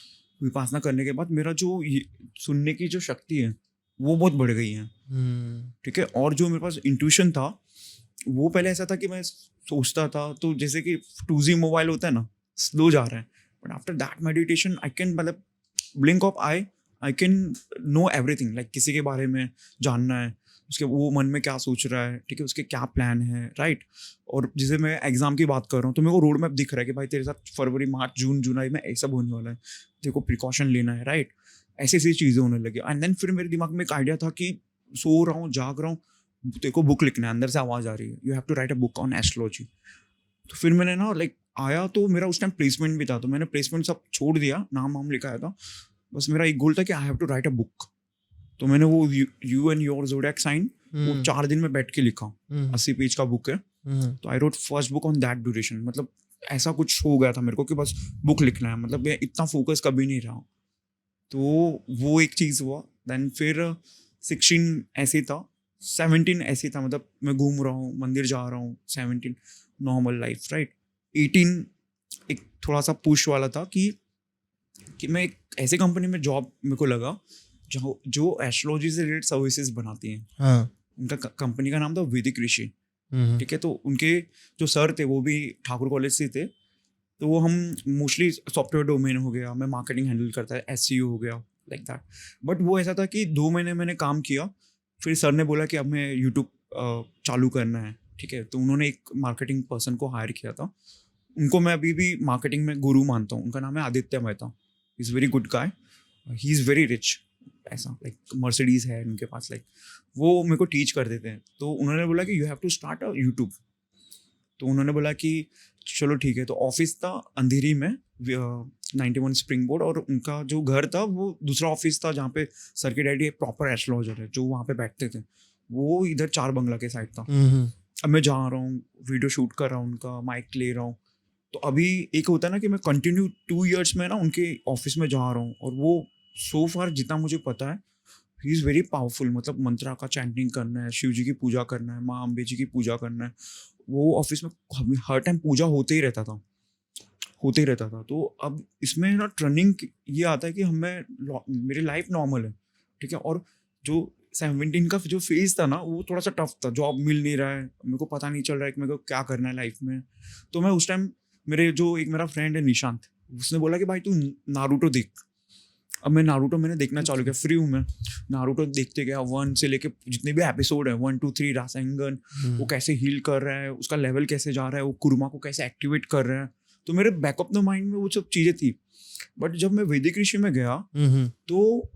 विपासना करने के बाद मेरा जो सुनने की जो शक्ति है वो बहुत बढ़ गई है, ठीक है। और जो मेरे पास इंट्यूशन था वो पहले ऐसा था कि मैं सोचता था तो जैसे कि 2G मोबाइल होता है ना, स्लो जा रहा है, but after that meditation I can मतलब blink of I can know everything, like किसी के बारे में जानना है, उसके वो मन में क्या सोच रहा है, ठीक है, उसके क्या प्लान है, राइट। और जैसे मैं एग्जाम की बात कर रहा हूँ तो मेरे को रोड मैप दिख रहा है कि भाई तेरे साथ फरवरी मार्च जून जुलाई में ऐसा होने वाला है, तेरे को प्रिकॉशन लेना है, राइट। ऐसी ऐसी चीज़ें होने लगी। एंड देन फिर मेरे दिमाग में एक आइडिया था कि सो रहा हूँ जाग रहा हूँ, तेरे को बुक लिखना है, अंदर से आवाज़ आ रही है, you have to write a book on astrology. तो फिर मैंने ना लाइक आया तो मेरा उस टाइम प्लेसमेंट भी था, तो मैंने प्लेसमेंट सब छोड़ दिया, नाम वाम लिखाया था, बस मेरा एक गोल था कि I have to write a book. तो मैंने वो you and your zodiac sign वो 4 दिन में बैठ के लिखा। 80 पेज का बुक है। तो I wrote first book on that duration. मतलब ऐसा कुछ हो गया था मेरे को कि बस बुक लिखना है, मतलब मैं इतना फोकस कभी नहीं रहा। तो वो एक चीज़ हुआ। देन फिर 16 ऐसे था, 17 ऐसे था, मतलब मैं घूम रहा हूँ, मंदिर जा रहा हूँ, 17 नॉर्मल लाइफ, राइट। 18 एक थोड़ा सा पुश वाला था कि मैं एक ऐसे कंपनी में जॉब मेरे को लगा जो एस्ट्रोलॉजी से रिलेटेड सर्विसेज बनाती हैं। हाँ. उनका कंपनी का नाम था वैदिक ऋषि, ठीक है। तो उनके जो सर थे वो भी ठाकुर कॉलेज से थे। तो वो हम मोस्टली सॉफ्टवेयर डोमेन हो गया, मैं मार्केटिंग हैंडल करता है, SEO हो गया, लाइक दैट। बट वो ऐसा था कि 2 महीने मैंने काम किया, फिर सर ने बोला कि अब मैं यूट्यूब चालू करना है, ठीक है। तो उन्होंने एक मार्केटिंग पर्सन को हायर किया था। उनको मैं अभी भी मार्केटिंग में गुरु मानता हूँ। उनका नाम है Aditya Mehta. Is very good guy, he is very rich, ऐसा लाइक मर्सिडीज़ है उनके पास, लाइक वो मेरे को टीच कर देते हैं। तो उन्होंने बोला कि you have to start a YouTube. तो उन्होंने बोला कि चलो ठीक है। तो ऑफिस था अंधेरी में 91 स्प्रिंग बोर्ड, और उनका जो घर था वो दूसरा ऑफिस था जहाँ पे सर के डैडी एक प्रॉपर एस्ट्रोलॉजर है जो वहाँ पे बैठते थे, वो इधर 4 बंगला के साइड था। अब मैं जा रहा हूँ, वीडियो शूट कर रहा हूँ, उनका माइक ले रहा हूँ। तो अभी एक होता है ना कि मैं कंटिन्यू 2 इयर्स में ना उनके ऑफिस में जा रहा हूँ, और वो सो फार जितना मुझे पता है ही इज़ वेरी पावरफुल। मतलब मंत्रा का चैंटिंग करना है, शिव जी की पूजा करना है, माँ अम्बे जी की पूजा करना है। वो ऑफिस में हर टाइम पूजा होते ही रहता था। तो अब इसमें ना टर्निंग ये आता है कि मेरी लाइफ नॉर्मल है, ठीक है। और जो 17 का जो फेज था ना वो थोड़ा सा टफ था, जॉब मिल नहीं रहा है, मेरे को पता नहीं चल रहा है कि मेरे को क्या करना है लाइफ में। तो मैं उस टाइम मेरा फ्रेंड है निशांत, उसने बोला कि भाई तू नारुतो देख। अब मैंने देखना चालू किया, फ्री हूँ मैं, नारुतो देखते गया। 1 से लेके जितने भी एपिसोड है, 1 2 3 रासेंगन, वो कैसे हील कर रहा है, उसका लेवल कैसे जा रहा है, वो कुर्मा को कैसे एक्टिवेट कर रहा है। तो मेरे बैक ऑफ द माइंड में वो सब चीज़ें थी। बट जब मैं वैदिक ऋषि में गया तो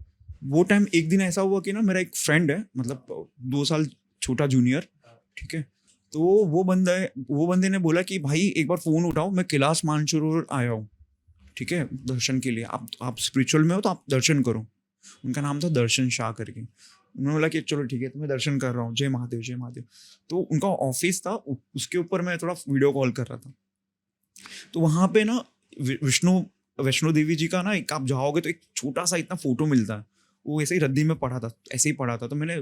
वो टाइम एक दिन ऐसा हुआ कि ना मेरा एक फ्रेंड है, मतलब 2 साल छोटा जूनियर, ठीक है। तो वो बंदे ने बोला कि भाई एक बार फ़ोन उठाओ, मैं कैलाश मानसरोवर आया हूँ, ठीक है, दर्शन के लिए। आप स्पिरिचुअल में हो तो आप दर्शन करो। उनका नाम था दर्शन शाह करके। उन्होंने बोला कि चलो ठीक है, तो मैं दर्शन कर रहा हूँ, जय महादेव जय महादेव। तो उनका ऑफिस था, उसके ऊपर मैं थोड़ा वीडियो कॉल कर रहा था। तो वहाँ पे ना वैष्णो देवी जी का ना एक आप जाओगे तो एक छोटा सा इतना फोटो मिलता है, वो ऐसे ही रद्दी में पड़ा था, ऐसे ही पड़ा था। तो मैंने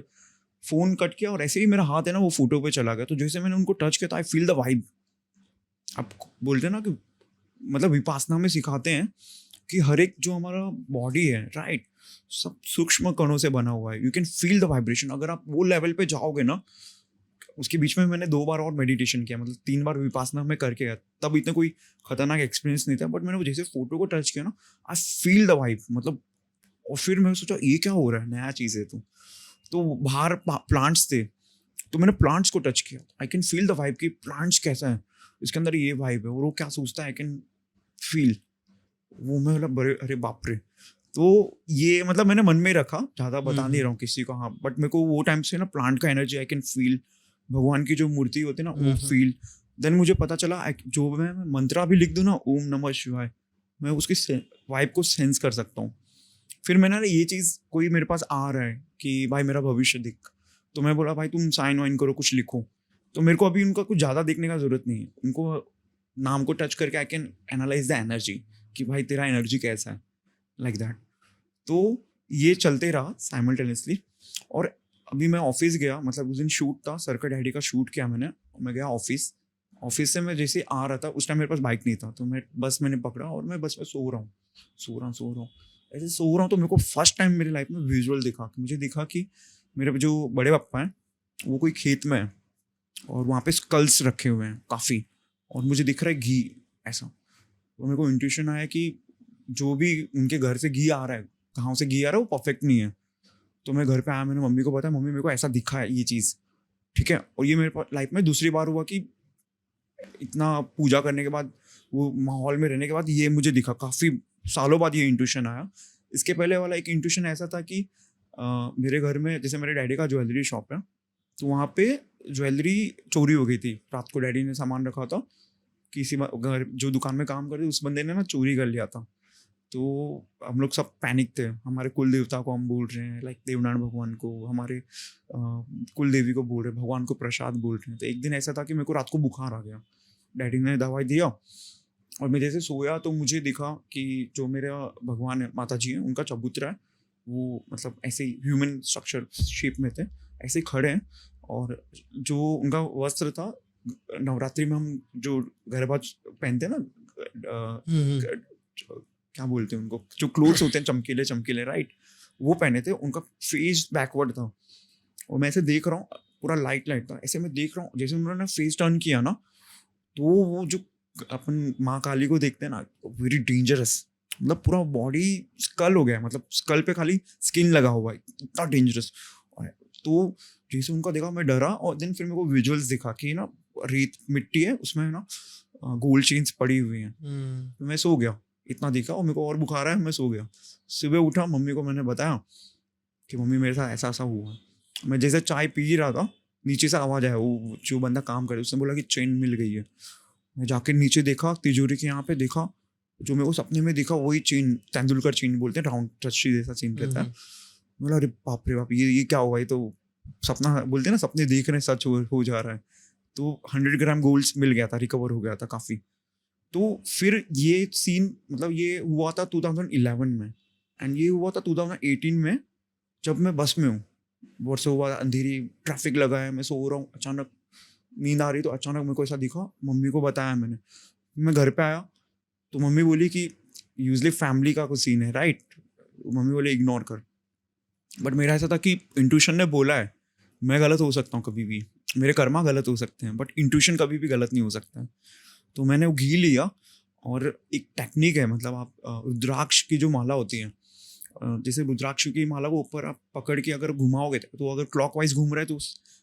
फ़ोन कट किया और ऐसे ही मेरा हाथ है ना वो फोटो पे चला गया। तो जैसे मैंने उनको टच किया तो आई फील द वाइब। आप बोलते हैं ना कि मतलब विपासना में सिखाते हैं कि हर एक जो हमारा बॉडी है, राइट, सब सूक्ष्म कणों से बना हुआ है। You can feel the vibration. अगर आप वो लेवल पे जाओगे ना, उसके बीच में मैंने 2 बार और मेडिटेशन किया, मतलब 3 बार विपासना में करके गया। तब इतना कोई खतरनाक एक्सपीरियंस नहीं था, बट मैंने वो जैसे फोटो को टच किया ना, आई फील द वाइब, मतलब। और फिर मैं सोचा ये क्या हो रहा है, नया चीज़ है। तो बाहर प्लांट्स थे, तो मैंने प्लांट्स को टच किया। I can feel the vibe कि प्लांट्स कैसा है, इसके अंदर ये वाइब है, और वो क्या सोचता है, आई कैन फील। वो मैं मतलब बड़े अरे बाप रे। तो ये मतलब मैंने मन में रखा, ज़्यादा बता नहीं रहा हूँ किसी को। हाँ, बट मेरे को वो टाइम से ना प्लांट का एनर्जी आई कैन फील, भगवान की जो मूर्ति होती है ना वो फील। देन मुझे पता चला जो मैं मंत्रा भी लिख दूँ ना, ओम नमः शिवाय, मैं उसकी वाइब को सेंस कर सकता हूँ। फिर मैंने ना ये चीज़, कोई मेरे पास आ रहा है कि भाई मेरा भविष्य दिख, तो मैं बोला भाई तुम साइन वाइन करो, कुछ लिखो। तो मेरे को अभी उनका कुछ ज़्यादा देखने का ज़रूरत नहीं है, उनको नाम को टच करके I can analyse the energy कि भाई तेरा एनर्जी कैसा है, लाइक दैट। तो ये चलते रहा साइमल्टेनियसली। और अभी मैं ऑफिस गया, मतलब उस दिन शूट था, सर का डैडी का शूट किया मैंने। मैं गया ऑफिस से मैं जैसे आ रहा था, उस टाइम मेरे पास बाइक नहीं था, तो मैंने पकड़ा और मैं बस में सो रहा हूँ। ऐसे सो रहा हूँ तो मेरे को फर्स्ट टाइम मेरी लाइफ में विजुअल दिखा। मुझे दिखा कि मेरे जो बड़े पापा हैं वो कोई खेत में है और वहाँ पे स्कल्स रखे हुए हैं काफ़ी, और मुझे दिख रहा है घी ऐसा। तो मेरे को इंट्यूशन आया कि जो भी उनके घर से घी आ रहा है, कहाँ से घी आ रहा है वो परफेक्ट नहीं है। तो मैं घर पे आया, मैंने मम्मी को बताया, मम्मी मेरे को ऐसा दिखा है ये चीज़, ठीक है। और ये मेरे लाइफ में दूसरी बार हुआ कि इतना पूजा करने के बाद, वो माहौल में रहने के बाद ये मुझे दिखा। काफ़ी सालों बाद ये इंट्यूशन आया। इसके पहले वाला एक इंट्यूशन ऐसा था कि मेरे घर में, जैसे मेरे डैडी का ज्वेलरी शॉप है, तो वहाँ पे ज्वेलरी चोरी हो गई थी। रात को डैडी ने सामान रखा था, किसी घर जो दुकान में काम करते उस बंदे ने ना चोरी कर लिया था। तो हम लोग सब पैनिक थे। हमारे कुल देवता को हम बोल रहे हैं, लाइक देवनारायण भगवान को, हमारे कुल देवी को बोल रहे हैं, भगवान को प्रसाद बोल रहे हैं। तो एक दिन ऐसा था कि मेरे को रात को बुखार आ गया, डैडी ने दवाई दिया और मैं जैसे सोया तो मुझे दिखा कि जो मेरा भगवान है, माता जी हैं, उनका चबूतरा है, वो मतलब ऐसे ही ह्यूमन स्ट्रक्चर शेप में थे, ऐसे ही खड़े हैं। और जो उनका वस्त्र था, नवरात्रि में हम जो गरबा पहनते हैं ना, क्या बोलते हैं उनको, जो क्लोथ्स होते हैं चमकीले चमकीले, राइट, वो पहने थे। उनका फेस बैकवर्ड था और मैं ऐसे देख रहा हूँ, पूरा लाइट था, ऐसे मैं देख रहा हूँ। जैसे उन्होंने फेस टर्न किया ना, तो वो जो अपन माँ काली को देखते हैं ना, वेरी डेंजरस, मतलब पूरा बॉडी स्कल हो गया है, मतलब स्कल पे खाली स्किन लगा हुआ है, इतना डेंजरस। तो जैसे उनका देखा मैं डरा, और दिन फिर मेरे को विजुअल्स दिखा कि ना रेत मिट्टी है, उसमें ना गोल्ड चेन्स पड़ी हुई हैं। तो मैं सो गया, इतना देखा, और मेरे को और बुखार है, मैं सो गया। सुबह उठा, मम्मी को मैंने बताया कि मम्मी मेरे साथ ऐसा ऐसा हुआ। मैं जैसे चाय पी रहा था, नीचे से आवाज़ आया, वो जो बंदा काम करे उसने बोला कि चेन मिल गई है। मैं जाके नीचे देखा, तिजोरी के यहाँ पे देखा, जो मेरे को सपने में दिखा वही चेन, तेंदुलकर चेन बोलते हैं, राउंड रस्सी जैसा चेन रहता है। बोला अरे बाप रे बाप, ये क्या हुआ? ये तो सपना, बोलते हैं ना सपने देख रहे हैं, सच हो जा रहा है। तो 100 ग्राम गोल्ड मिल गया था, रिकवर हो गया था काफ़ी। तो फिर ये सीन, मतलब ये हुआ था 2011 में, एंड ये हुआ था 2018 में, जब मैं बस में हूँ, वर्षों बाद अंधेरी, ट्रैफिक लगा है, मैं सो रहा हूँ, अचानक नींद आ रही, तो अचानक मेरे को ऐसा दिखा। मम्मी को बताया मैंने, मैं घर पे आया तो मम्मी बोली कि यूजली फैमिली का कुछ सीन है, राइट। मम्मी बोले इग्नोर कर। बट मेरा ऐसा था कि इंट्यूशन ने बोला है, मैं गलत हो सकता हूँ कभी भी, मेरे कर्मा गलत हो सकते हैं, बट इंट्यूशन कभी भी गलत नहीं हो सकता है। तो मैंने वो घी लिया, और एक टेक्निक है, मतलब आप रुद्राक्ष की जो माला होती है, जैसे रुद्राक्ष की माला को ऊपर आप पकड़ के अगर घुमाओगे, तो अगर क्लॉकवाइज घूम रहा है तो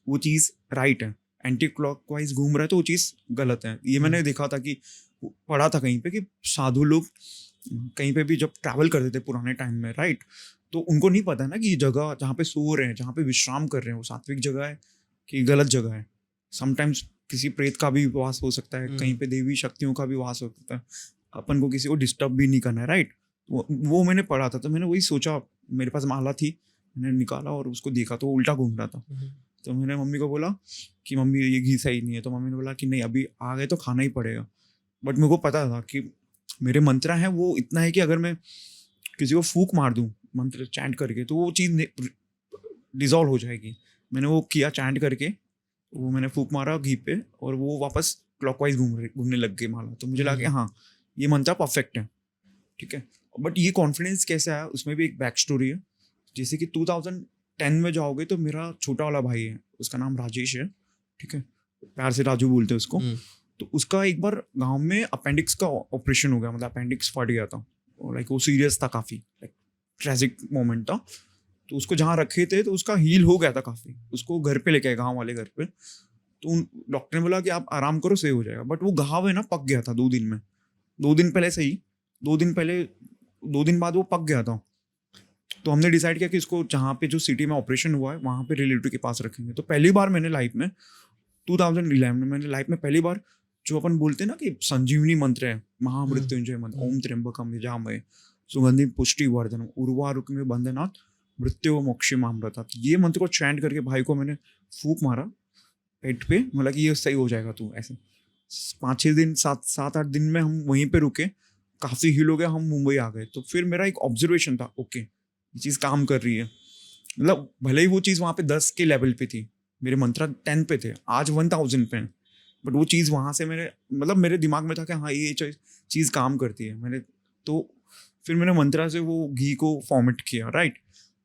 वो चीज़ राइट है, एंटी क्लॉकवाइज घूम रहा है तो वो चीज़ गलत है। ये मैंने देखा था कि पढ़ा था कहीं पे कि साधु लोग कहीं पे भी जब ट्रैवल करते थे पुराने टाइम में, राइट, तो उनको नहीं पता ना कि ये जगह जहाँ पे सो रहे हैं, जहाँ पे विश्राम कर रहे हैं, वो सात्विक जगह है कि गलत जगह है। समटाइम्स किसी प्रेत का भी वास हो सकता है, कहीं पे देवी शक्तियों का भी वास हो सकता है, अपन को किसी को डिस्टर्ब भी नहीं करना है, राइट। वो मैंने पढ़ा था, तो मैंने वही सोचा, मेरे पास माला थी, मैंने निकाला और उसको देखा तो उल्टा घूम रहा था। तो मैंने मम्मी को बोला कि मम्मी ये घी सही नहीं है, तो मम्मी ने बोला कि नहीं, अभी आ गए तो खाना ही पड़ेगा। बट मेरे को पता था कि मेरे मंत्र हैं वो इतना है कि अगर मैं किसी को फूक मार दूँ मंत्र चैंट करके, तो वो चीज़ डिजॉल्व हो जाएगी। मैंने वो किया चैंट करके, वो मैंने फूक मारा घी पे, और वो वापस क्लॉकवाइज घूमने लग गई माला। तो मुझे लगा कि हाँ, ये मंत्र परफेक्ट है, ठीक है। बट ये कॉन्फिडेंस कैसे आया, उसमें भी एक बैक स्टोरी है। जैसे कि 2010 में जाओगे तो मेरा छोटा वाला भाई है, उसका नाम राजेश है, ठीक है, प्यार से राजू बोलते हैं उसको। तो उसका एक बार गांव में अपेंडिक्स का ऑपरेशन हो गया, मतलब अपेंडिक्स फट गया था, लाइक वो सीरियस था काफ़ी, लाइक ट्रेजिक मोमेंट था। तो उसको जहाँ रखे थे तो उसका हील हो गया था काफ़ी, उसको घर पे लेके आए, गाँव वाले घर पे। तो डॉक्टर ने बोला कि आप आराम करो, सही हो जाएगा। बट वो घाव है ना, पक गया था 2 दिन में, 2 दिन पहले सही, 2 दिन बाद वो पक गया था। तो हमने डिसाइड किया कि इसको जहाँ पे जो सिटी में ऑपरेशन हुआ है वहाँ पे रिलेटिव के पास रखेंगे। तो पहली बार मैंने लाइफ में 2011 में मैंने लाइफ में पहली बार जो अपन बोलते हैं ना कि संजीवनी मंत्र है, महामृत्युंजय मंत्र, ओम त्र्यंबकम यजामहे सुगंधिम पुष्टिवर्धनम उर्वारुकमिव बंधनात् मृत्यु मोक्षमामृतात्, ये मंत्र को चैंट करके भाई को मैंने फूक मारा पेट पे, मतलब कि ये सही हो जाएगा तू। ऐसे 5-6 दिन, 7-8 दिन में हम वहीं पे रुके, काफ़ी हील हो गया, हम मुंबई आ गए। तो फिर मेरा एक ऑब्जर्वेशन था, ओके ये चीज़ काम कर रही है। मतलब भले ही वो चीज़ वहाँ पे 10 के लेवल पे थी, मेरे मंत्रा 10 पे थे, आज 1000 पे हैं, बट वो चीज़ वहाँ से मेरे दिमाग में था कि हाँ ये चीज़ काम करती है। तो फिर मैंने मंत्रा से वो घी को फॉर्मेट किया, राइट।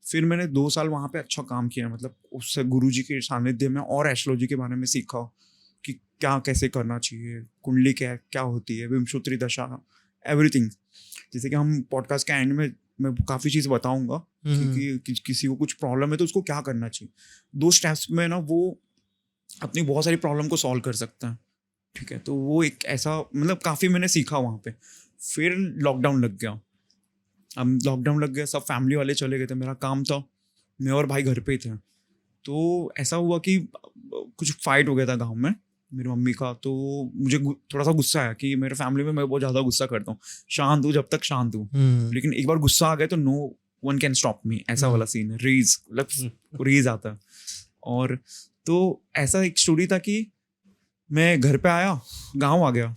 फिर मैंने 2 साल वहाँ पे अच्छा काम किया, मतलब उससे गुरुजी के सानिध्य में और एस्ट्रोलॉजी के बारे में सीखा कि क्या कैसे करना चाहिए, कुंडली क्या क्या होती है, विंशोत्तरी दशा, एवरीथिंग। जैसे कि हम पॉडकास्ट के एंड में मैं काफ़ी चीज़ बताऊंगा कि किसी को कुछ प्रॉब्लम है तो उसको क्या करना चाहिए। 2 स्टेप्स में ना वो अपनी बहुत सारी प्रॉब्लम को सॉल्व कर सकता है, ठीक है। तो वो एक ऐसा मतलब काफ़ी मैंने सीखा वहाँ पे। फिर लॉकडाउन लग गया, अब लॉकडाउन लग गया, सब फैमिली वाले चले गए थे, मेरा काम था, मैं और भाई घर पे ही थे। तो ऐसा हुआ कि कुछ फाइट हो गया था गांव में मेरी मम्मी का। तो मुझे थोड़ा सा गुस्सा आया कि मेरे फैमिली में मैं बहुत ज़्यादा गुस्सा करता हूँ, शांत हूँ जब तक शांत हूँ, लेकिन एक बार गुस्सा आ गया तो no one can stop me, ऐसा वाला सीन है। रेज मतलब रेज आता है। और तो ऐसा एक स्टोरी था कि मैं घर पे आया, गाँव आ गया,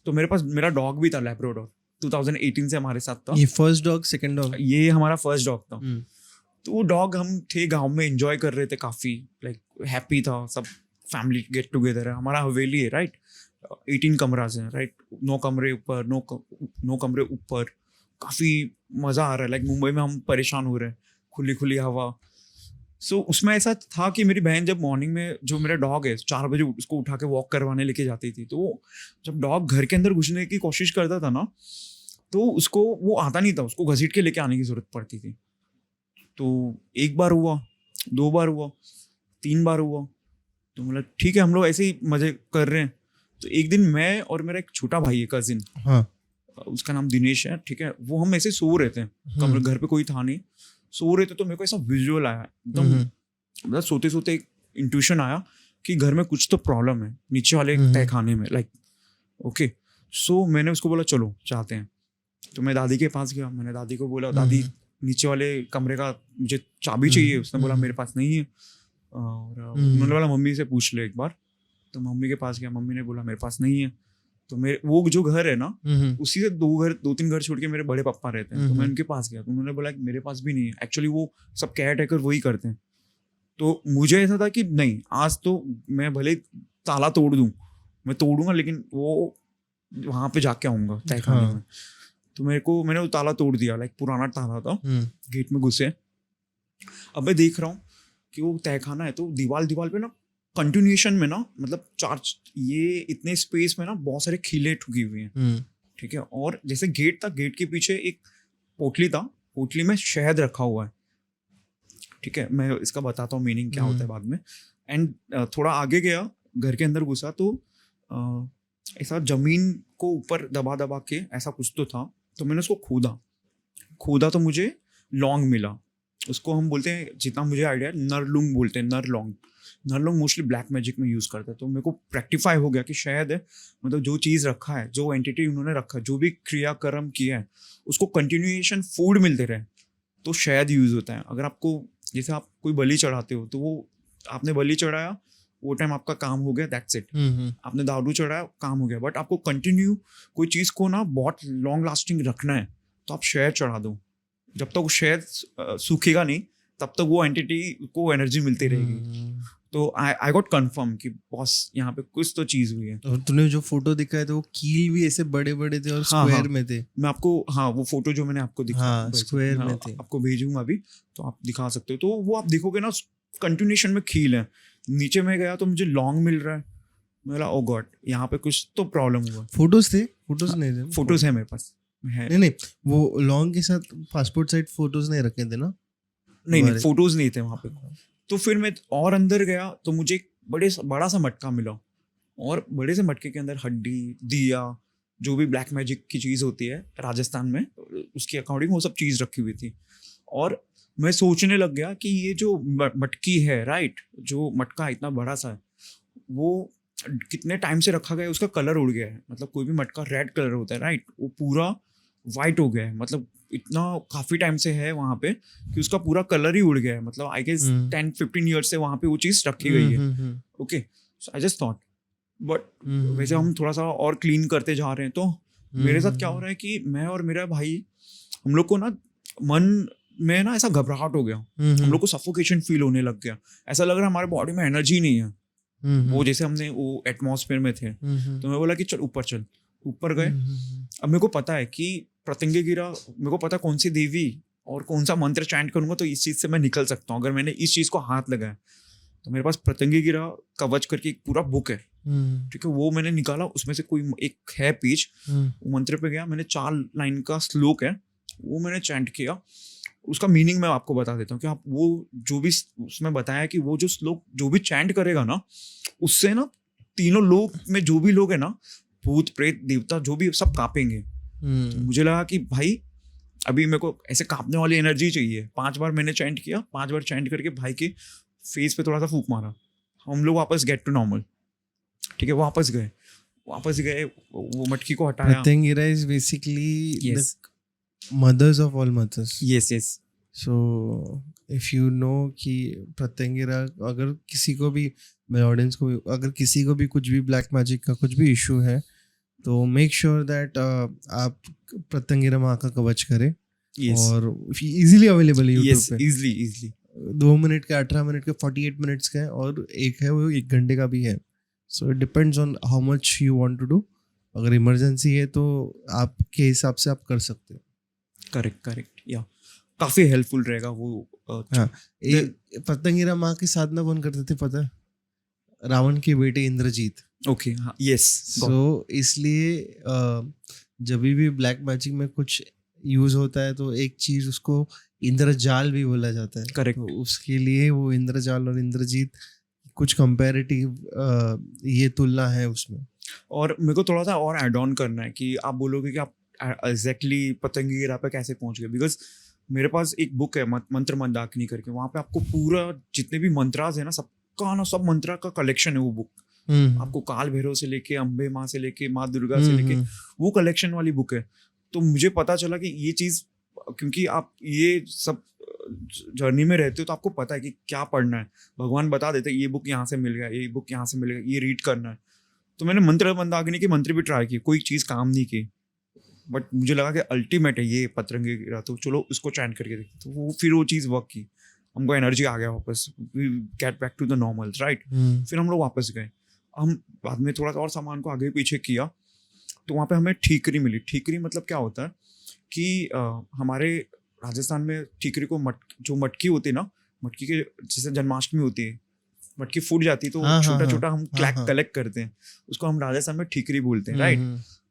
तो मेरे पास मेरा डॉग भी था, लैब्राडोर, 2018 से हमारे साथ था। ये फर्स्ट डॉग, सेकंड डॉग? ये हमारा फर्स्ट डॉग था। तो वो डॉग हम थे गांव में, एंजॉय कर रहे थे काफ़ी, लाइक हैप्पी था, सब फैमिली गेट टुगेदर है, हमारा हवेली है, राइट। 18 कमराज हैं, राइट, 9 कमरे ऊपर, 9 कमरे ऊपर, काफ़ी मज़ा आ रहा है। लाइक मुंबई में हम परेशान हो रहे हैं, खुली खुली हवा। सो उसमें ऐसा था कि मेरी बहन जब मॉर्निंग में, जो मेरा डॉग है, 4 बजे उसको उठा के वॉक करवाने लेके जाती थी, तो जब डॉग घर के अंदर घुसने की कोशिश करता था ना, तो उसको वो आता नहीं था, उसको घसीट के लेके आने की जरूरत पड़ती थी। तो 1 बार हुआ, 2 बार हुआ, 3 बार हुआ, तो मतलब ठीक है, हम लोग ऐसे ही मजे कर रहे हैं। तो एक दिन मैं और मेरा एक छोटा भाई है, कजिन, हाँ, उसका नाम दिनेश है, ठीक है, वो हम ऐसे सो रहे थे, कमरे घर पे कोई था नहीं, सो रहे थे। तो मेरे को ऐसा विजुअल आया एकदम, मतलब सोते सोते एक इंट्यूशन आया कि घर में कुछ तो प्रॉब्लम है, नीचे वाले तहखाने में, लाइक ओके। सो मैंने उसको बोला चलो जाते हैं। तो मैं दादी के पास गया, मैंने दादी को बोला दादी नीचे वाले कमरे का मुझे चाबी चाहिए। उसने बोला मेरे पास नहीं है, और उन्होंने बोला मम्मी से पूछ ले एक बार। तो मम्मी के पास गया, मम्मी ने बोला मेरे पास नहीं है। तो मेरे वो जो घर है ना, उसी से 2-3 घर छोड़ के मेरे बड़े पापा रहते हैं, तो मैं उनके पास गया, तो उन्होंने बोला कि मेरे पास भी नहीं है। एक्चुअली वो सब केयर टेकर वही करते हैं। तो मुझे ऐसा था कि नहीं, आज तो मैं भले ताला तोड़ दूं, मैं तोड़ूंगा, लेकिन वो वहां पे जाके आऊंगा तहखाने में। तो मैंने वो ताला तोड़ दिया, लाइक पुराना ताला था, गेट में घुसे। अब मैं देख रहा हूँ कि वो तहखाना है, तो दीवार पे ना कंटिन्यूएशन में ना, मतलब ये इतने स्पेस में ना बहुत सारे खिले ठुकी हुई हैं, ठीक है। और जैसे गेट था, गेट के पीछे एक पोटली था, पोटली में शहद रखा हुआ है, ठीक है। मैं इसका बताता हूँ मीनिंग क्या होता है बाद में। एंड थोड़ा आगे गया, घर के अंदर घुसा, तो ऐसा जमीन को ऊपर दबा दबा के ऐसा कुछ तो था। तो मैंने उसको खोदा तो मुझे लौंग मिला। उसको हम बोलते हैं, जितना मुझे आइडिया है, नरलुंग बोलते हैं, नरलौंग मोस्टली ब्लैक मैजिक में यूज़ करते हैं। तो मेरे को प्रैक्टिफाई हो गया कि शायद है, मतलब जो चीज़ रखा है, जो एंटिटी उन्होंने रखा है, जो भी क्रियाक्रम किया है, उसको कंटिन्यूएशन फूड मिलते रहे तो शायद यूज़ होता है। अगर आपको, जैसे आप कोई बलि चढ़ाते हो, तो वो आपने बलि चढ़ाया, वो टाइम आपका काम हो गया, दैट्स इट। आपने दारू चढ़ाया, काम हो गया। बट आपको कंटिन्यू कोई चीज़ को ना बहुत लॉन्ग लास्टिंग रखना है, तो आप शहद चढ़ा दो। जब तक वो शहद सूखेगा नहीं, तब तक वो एंटिटी को एनर्जी मिलती रहेगी। तो आई गॉट कन्फर्म कि बॉस यहाँ पे कुछ तो चीज़ हुई है। और तूने जो फोटो दिखाया था, वो कील भी ऐसे बड़े बड़े थे और स्क्वायर में थे। मैं आपको, हाँ, वो फोटो जो मैंने आपको दिखाया, स्क्वायर में थे, आपको भेजूंगा अभी, तो आप दिखा सकते हो। तो वो आप देखोगे ना, कंटिन्यूएशन में खील है। नीचे में गया तो मुझे लॉन्ग मिल रहा है, मेरा ओ गॉड, यहाँ पे कुछ तो प्रॉब्लम हुआ। फोटोज थे? फोटोज नहीं थे? फोटोज है मेरे पास, है। नहीं, वो लॉन्ग के साथ पासपोर्ट साइज फोटोज नहीं रखे थे ना? नहीं, फोटोज नहीं थे वहाँ पे। तो फिर मैं और अंदर गया, तो मुझे एक बड़ा सा मटका मिला, और बड़े से मटके के अंदर हड्डी, दिया, जो भी ब्लैक मैजिक की चीज़ होती है राजस्थान में, उसके अकॉर्डिंग वो सब चीज़ रखी हुई थी। और मैं सोचने लग गया कि ये जो मटकी है, राइट, जो मटका इतना बड़ा सा है, वो कितने टाइम से रखा गया है, उसका कलर उड़ गया है। मतलब कोई भी मटका रेड कलर होता है, राइट, वो पूरा वाइट हो गया है। मतलब इतना काफ़ी टाइम से है वहाँ पे कि उसका पूरा कलर ही उड़ गया है। मतलब आई गेस 10-15 ईयर्स से वहाँ पे वो चीज़ रखी गई है। Okay, so I just thought, but वैसे हम थोड़ा सा और क्लीन करते जा रहे हैं। तो मेरे साथ क्या हो रहा है कि मैं और मेरा भाई, हम लोग को ना मन मैं ना ऐसा घबराहट हो गया, हम लोग को सफोकेशन फील होने लग गया, ऐसा लग रहा है हमारे बॉडी में एनर्जी नहीं है, वो जैसे हमने वो एटमॉस्फेयर में थे। तो मैं बोला कि चल ऊपर गए। अब मेरे को पता है कि प्रत्यंगे गिरा, मेरे को पता है कौन सी देवी और कौन सा मंत्र चैंट करूंगा तो इस चीज से मैं निकल सकता हूँ। अगर मैंने इस चीज को हाथ लगाया तो मेरे पास प्रत्यंगे गिरा कवच करके एक पूरा बुक है, ठीक है, वो मैंने निकाला, उसमें से कोई एक है पेज, वो मंत्र पे गया, मैंने 4 लाइन का श्लोक है वो मैंने चैंट किया। उसका मीनिंग मैं आपको बता देता हूँ कि आप वो जो भी उसमें बताया कि वो जो श्लोक जो भी चैंट करेगा ना, उससे ना तीनों लोग में जो भी लोग है ना, भूत प्रेत देवता जो भी, सब कांपेंगे। तो मुझे लगा कि भाई अभी मेरे को ऐसे कांपने वाली एनर्जी चाहिए। 5 बार मैंने चैंट किया, 5 बार चैंट करके भाई के फेस पे थोड़ा सा फूंक मारा, हम लोग वापस गेट टू नॉर्मल, ठीक है। वापस गए वो मटकी को हटाया। Pratyanga is basically Yes. the mothers of all mothers. yes So if you know कि प्रत्यंगिरा, अगर किसी को भी, मेरे ऑडियंस को भी, अगर किसी को भी कुछ भी ब्लैक मैजिक का कुछ भी इशू है तो मेक श्योर दैट आप प्रत्यंगिरा माँ का कवच करें। yes और इजीली अवेलेबल है यूट्यूब yes पे। easily 2 मिनट का, 18 मिनट का, 48 मिनट्स का है, और एक है वो 1 घंटे का भी है। So it depends on how much you want to do. अगर इमरजेंसी है तो आपके हिसाब से आप कर सकते हो। करेक्ट या काफी हेल्पफुल रहेगा वो। हाँ, प्रत्यंगिरा माँ की साधना कौन करते थे पता है? रावण के बेटे इंद्रजीत। ओके, हाँ, यस। सो इसलिए जब भी ब्लैक मैजिक में कुछ यूज होता है तो एक चीज उसको इंद्रजाल भी बोला जाता है। Correct. तो उसके लिए वो इंद्रजाल और इंद्रजीत कुछ कंपैरेटिव ये तुलना है उसमें। और मेरे को थोड़ा सा और ऐड ऑन करना है कि आप बोलोगे कि आप एग्जैक्टली पतंगिरा पे कैसे पहुंच गए, बिकॉज मेरे पास एक बुक है मंत्र मंदाकिनी करके, वहाँ पे आपको पूरा जितने भी मंत्रास है ना, सबका ना सब मंत्रा का कलेक्शन है वो बुक। आपको काल भैरव से लेके अम्बे माँ से लेके माँ दुर्गा से लेके वो कलेक्शन वाली बुक है। तो मुझे पता चला कि ये चीज, क्योंकि आप ये सब जर्नी में रहते हो तो आपको पता है कि क्या पढ़ना है, भगवान बता देते ये बुक यहाँ से मिल गया, ये बुक यहाँ से मिल गया, ये रीड करना है। तो मैंने मंत्र मंदाकिनी के मंत्र भी ट्राई किए, कोई चीज काम नहीं की, बट मुझे लगा कि अल्टीमेट है ये पतंगिरा, तो चलो उसको चैंट करके देखते। तो वो फिर वो चीज़ वर्क की, हमको एनर्जी आ गया वापस, we get back to the normal, right. फिर हम लोग वापस गए, हम बाद में थोड़ा सा और सामान को आगे पीछे किया तो वहाँ पे हमें ठीकरी मिली। ठीकरी मतलब क्या होता है कि हमारे राजस्थान में ठीकरी को जो मटकी होती है ना, मटकी के जैसे जन्माष्टमी होती है, मटकी फूट जाती है तो छोटा छोटा हम कलेक्ट करते हैं, उसको हम राजस्थान में ठीकरी बोलते हैं, राइट।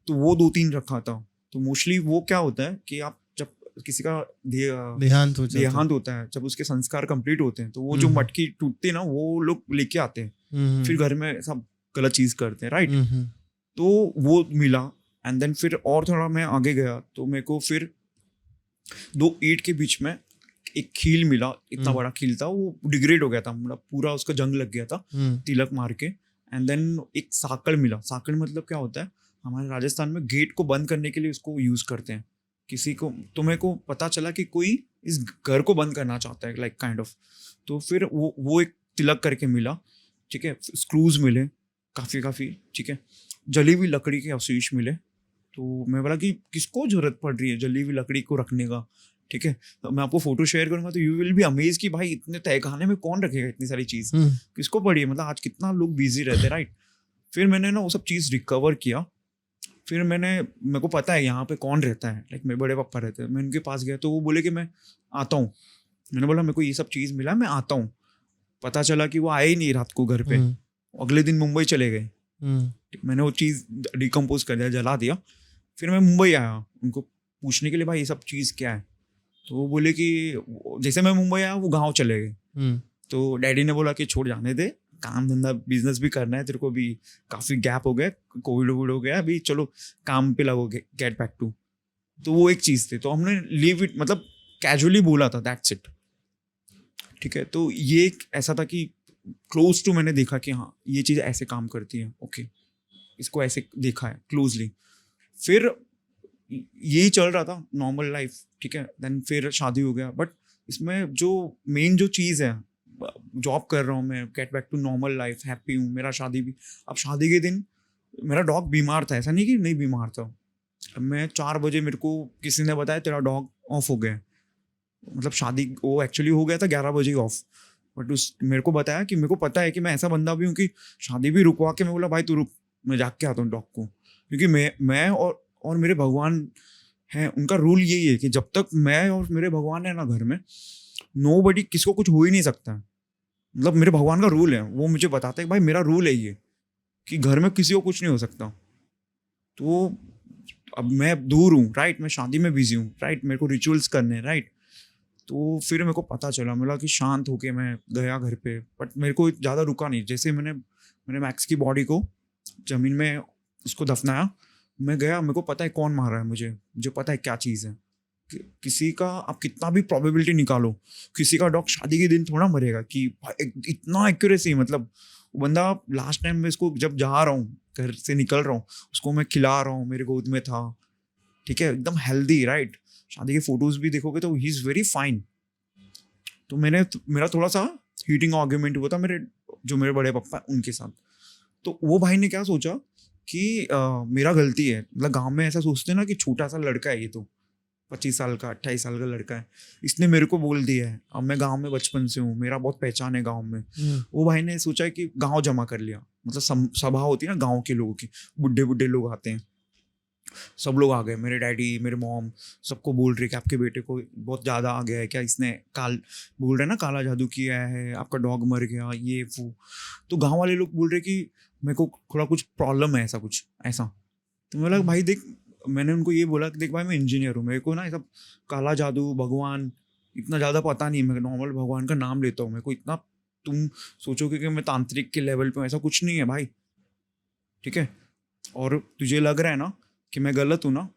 तो वो 2-3 रखा था। तो मोस्टली वो क्या होता है कि आप जब किसी का देहांत होता है, जब उसके संस्कार कंप्लीट होते हैं तो वो जो मटकी टूटती है ना, वो लोग लेके आते हैं, फिर घर में सब गलत चीज करते हैं, राइट। तो वो मिला, एंड देन फिर और थोड़ा मैं आगे गया तो मेरे को फिर 2 ईंट के बीच में एक खील मिला, इतना बड़ा खील था, वो डिग्रेड हो गया था, मतलब पूरा उसका जंग लग गया था तिलक मार के। एंड देन एक साकड़ मिला। साकड़ मतलब क्या होता है, हमारे राजस्थान में गेट को बंद करने के लिए उसको यूज करते हैं किसी को। तो मेरे को पता चला कि कोई इस घर को बंद करना चाहता है, लाइक काइंड ऑफ। तो फिर वो एक तिलक करके मिला, ठीक है। स्क्रूज मिले काफ़ी, ठीक है। जली हुई लकड़ी के अवशेष मिले। तो मैं बोला कि किसको जरूरत पड़ रही है जली हुई लकड़ी को रखने का, ठीक है। तो मैं आपको फोटो शेयर करूंगा तो यू विल बी अमेज कि भाई इतने तहखाने में कौन रखेगा इतनी सारी चीज़, किसको पड़ी है, मतलब आज कितना लोग बिजी रहते हैं, राइट। फिर मैंने ना वो सब चीज़ रिकवर किया। फिर मेरे को पता है यहाँ पे कौन रहता है, लाइक मेरे बड़े पापा रहते हैं। मैं उनके पास गया तो वो बोले कि मैं आता हूँ। मैंने बोला मेरे को ये सब चीज़ मिला, मैं आता हूँ। पता चला कि वो आए ही नहीं रात को घर पे, अगले दिन मुंबई चले गए। मैंने वो चीज़ डिकम्पोज कर दिया, जला दिया। फिर मैं मुंबई आया उनको पूछने के लिए, भाई ये सब चीज़ क्या है। तो वो बोले कि जैसे मैं मुंबई आया वो गाँव चले गए। तो डैडी ने बोला कि छोड़ जाने दे, काम धंधा बिजनेस भी करना है तेरे को, भी काफ़ी गैप हो गया, कोविड हो गया, अभी चलो काम पे लगो, गेट बैक टू। तो वो एक चीज़ थी, तो हमने लीव इट, मतलब कैजुअली बोला था, दैट्स इट, ठीक है। तो ये एक ऐसा था कि क्लोज टू मैंने देखा कि हाँ ये चीज़ ऐसे काम करती है, ओके, इसको ऐसे देखा है क्लोजली। फिर यही चल रहा था नॉर्मल लाइफ, ठीक है। देन फिर शादी हो गया, बट इसमें जो मेन जो चीज़ है, जॉब कर रहा हूँ मैं, get back to normal life, happy हूँ। मेरा शादी भी, अब शादी के दिन मेरा डॉग बीमार था, ऐसा नहीं कि नहीं बीमार था। अब मैं 4 बजे मेरे को किसी ने बताया तेरा डॉग ऑफ हो गया है। मतलब शादी वो एक्चुअली हो गया था 11 बजे ऑफ, बट उस मेरे को बताया कि मेरे को पता है कि मैं ऐसा बंदा भी हूँ कि शादी भी रुकवा के मैं बोला भाई तू रुक, मैं जाग के आता हूँ डॉग को, क्योंकि मैं और मेरे भगवान हैं, उनका रूल यही है कि जब तक मैं और मेरे भगवान है ना घर में, नो बडी, किसी को कुछ हो ही नहीं सकता। मतलब मेरे भगवान का रूल है, वो मुझे बताते हैं कि भाई मेरा रूल है ये, कि घर में किसी को कुछ नहीं हो सकता। तो अब मैं दूर हूँ, राइट, मैं शादी में बिजी हूँ, राइट, मेरे को रिचुअल्स करने हैं, राइट। तो फिर मेरे को पता चला, मिला कि शांत होके मैं गया घर पे, बट मेरे को ज़्यादा रुका नहीं। जैसे मैंने मैक्स की बॉडी को ज़मीन में उसको दफनाया, मैं गया, मेरे को पता है कौन मार रहा है, मुझे पता है क्या चीज़ है। किसी का आप कितना भी प्रोबेबिलिटी निकालो, किसी का डॉग शादी के दिन थोड़ा मरेगा, कि इतना एक्यूरेसी, मतलब वो बंदा लास्ट टाइम में इसको जब जा रहा हूँ, घर से निकल रहा हूँ, उसको मैं खिला रहा हूँ, मेरे गोद में था, ठीक है, एकदम हेल्दी, राइट। शादी के फोटोज भी देखोगे तो ही इज़ वेरी फाइन। तो मेरा थोड़ा सा हीटिंग आर्ग्यूमेंट हुआ था जो मेरे बड़े पापा हैं उनके साथ। तो वो भाई ने क्या सोचा कि मेरा गलती है, मतलब गांव में ऐसा सोचते हैं ना कि छोटा सा लड़का है ये, तो 25 साल का 28 साल का लड़का है, इसने मेरे को बोल दिया है। अब मैं गांव में बचपन से हूँ, मेरा बहुत पहचान है गांव में। वो भाई ने सोचा है कि गांव जमा कर लिया, मतलब सभा होती है ना गांव के लोगों की, बुढ़े बुढ़े लोग आते हैं, सब लोग आ गए, मेरे डैडी, मेरे मॉम, सबको बोल रहे कि आपके बेटे को बहुत ज़्यादा आ गया है क्या, इसने बोल रहे ना काला जादू किया है, आपका डॉग मर गया, ये वो। तो गांव वाले लोग बोल रहे कि मेरे को थोड़ा कुछ प्रॉब्लम है, ऐसा कुछ ऐसा। तो मैं बोला भाई देख, मैंने उनको ये बोला कि देख भाई मैं इंजीनियर हूँ, मेरे को ना सब काला जादू भगवान इतना ज़्यादा पता नहीं, मैं नॉर्मल भगवान का नाम लेता हूँ, मेरे को इतना तुम सोचोगे कि मैं तांत्रिक के लेवल पे, ऐसा कुछ नहीं है भाई, ठीक है। और तुझे लग रहा है ना कि मैं गलत हूँ ना,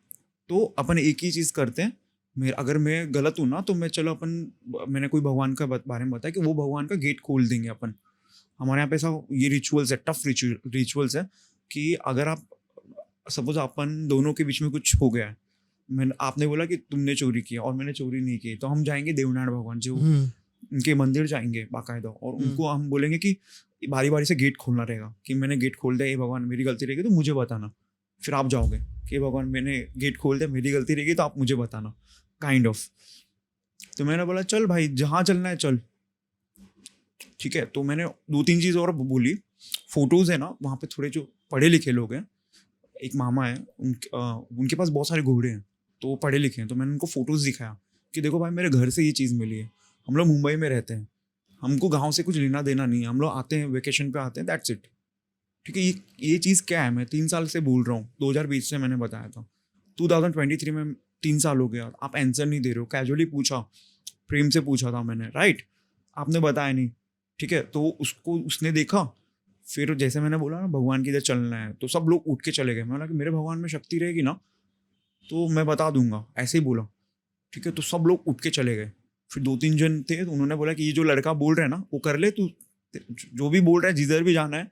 तो अपन एक ही चीज़ करते हैं, अगर मैं गलत हूँ ना तो मैंने कोई भगवान का बारे में बताया कि वो भगवान का गेट खोल देंगे अपन। हमारे यहाँ पे ऐसा ये रिचुअल्स है, टफ रिचुअल्स है, कि अगर आप सपोज अपन दोनों के बीच में कुछ हो गया है, आपने बोला कि तुमने चोरी किया और मैंने चोरी नहीं की, तो हम जाएंगे देवनारायण भगवान जो उनके मंदिर जाएंगे बाकायदा, और उनको हम बोलेंगे कि बारी बारी से गेट खोलना रहेगा, कि मैंने गेट खोल दिया, ये भगवान मेरी गलती रहेगी तो मुझे बताना। फिर आप जाओगे कि भगवान मैंने गेट खोल दिया, मेरी गलती रहेगी तो आप मुझे बताना, काइंड ऑफ। तो मैंने बोला चल भाई जहाँ चलना है चल, ठीक है। तो मैंने 2-3 चीज़ और बोली। फोटोज़ है ना वहाँ पे, थोड़े जो पढ़े लिखे लोग हैं, एक मामा है, उनके पास बहुत सारे घोड़े हैं, तो वो पढ़े लिखे हैं। तो मैंने उनको फोटोज़ दिखाया कि देखो भाई मेरे घर से ये चीज़ मिली है, हम लोग मुंबई में रहते हैं, हमको गाँव से कुछ लेना देना नहीं है, हम लोग आते हैं वेकेशन पे आते हैं, दैट्स इट, ठीक है। ये चीज़ क्या है, मैं 3 साल से बोल रहा हूँ, 2020 से मैंने बताया था, 2023 में 3 साल हो गया, आप आंसर नहीं दे रहे हो। कैजुअली पूछा, प्रेम से पूछा था मैंने, राइट, आपने बताया नहीं, ठीक है। तो उसने देखा, फिर जैसे मैंने बोला ना भगवान की इधर चलना है, तो सब लोग उठ के चले गए। मैं बोला कि मेरे भगवान में शक्ति रहेगी ना तो मैं बता दूंगा, ऐसे ही बोला, ठीक है। तो सब लोग उठ के चले गए। फिर 2-3 जन थे, तो उन्होंने बोला कि ये जो लड़का बोल रहा है ना वो कर ले, तू जो भी बोल रहा है, जिधर भी जाना है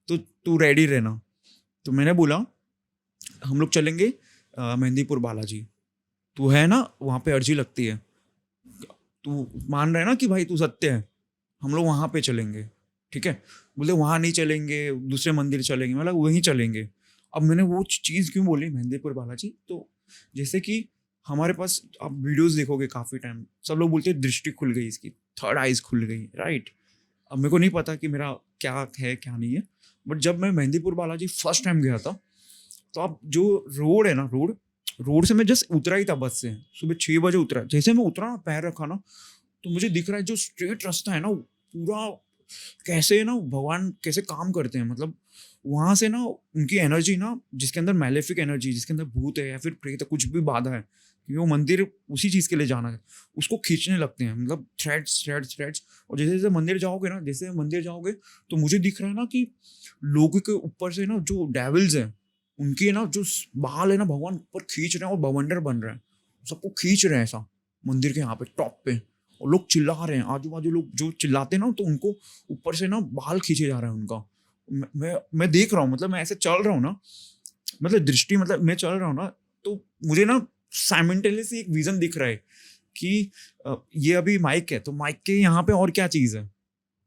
तो तू रेडी रहना। तो मैंने बोला हम लोग चलेंगे मेहंदीपुर बालाजी, तू है ना वहाँ पे अर्जी लगती है, तू मान रहा है ना कि भाई तू सत्य है, हम लोग वहाँ पे चलेंगे, ठीक है। बोले वहाँ नहीं चलेंगे, दूसरे मंदिर चलेंगे, मतलब वहीं चलेंगे। अब मैंने वो चीज़ क्यों बोली मेहंदीपुर बालाजी, तो जैसे कि हमारे पास आप वीडियोस देखोगे काफ़ी टाइम, सब लोग बोलते हैं दृष्टि खुल गई, इसकी थर्ड आइज खुल गई, राइट। अब मेरे को नहीं पता कि मेरा क्या है क्या नहीं है, बट जब मैं मेहंदीपुर बालाजी फर्स्ट टाइम गया था, तो आप जो रोड है ना, रोड से मैं जस्ट उतरा ही था बस से, सुबह 6 बजे उतरा। जैसे मैं उतरा ना, पैर रखा ना, तो मुझे दिख रहा है जो स्ट्रेट रास्ता है ना पूरा, कैसे ना भगवान कैसे काम करते हैं, मतलब वहाँ से ना उनकी एनर्जी ना, जिसके अंदर मैलेफिक एनर्जी, जिसके अंदर भूत है या फिर प्रेत है, कुछ भी बाधा है, क्योंकि वो मंदिर उसी चीज़ के लिए जाना है, उसको खींचने लगते हैं, मतलब थ्रेड्स। और जैसे जैसे मंदिर जाओगे ना, जैसे मंदिर जाओगे तो मुझे दिख रहा है ना कि लोगों के ऊपर से ना जो डेविल्स हैं, उनके ना जो बाल है ना, भगवान ऊपर खींच रहे हैं और बवंडर बन रहे हैं, सबको खींच रहे हैं ऐसा मंदिर के यहाँ पे टॉप पे, और लोग चिल्ला रहे हैं, आजू बाजू लोग जो चिल्लाते हैं ना, तो उनको ऊपर से ना बाल खींचे जा रहे हैं उनका। मैं देख रहा हूँ, मतलब मैं ऐसे चल रहा हूँ ना, मतलब दृष्टि, मतलब मैं चल रहा हूँ ना, तो मुझे ना साइमल्टेनियसली एक विजन दिख रहा है कि ये अभी माइक है, तो माइक के यहाँ पे और क्या चीज़ है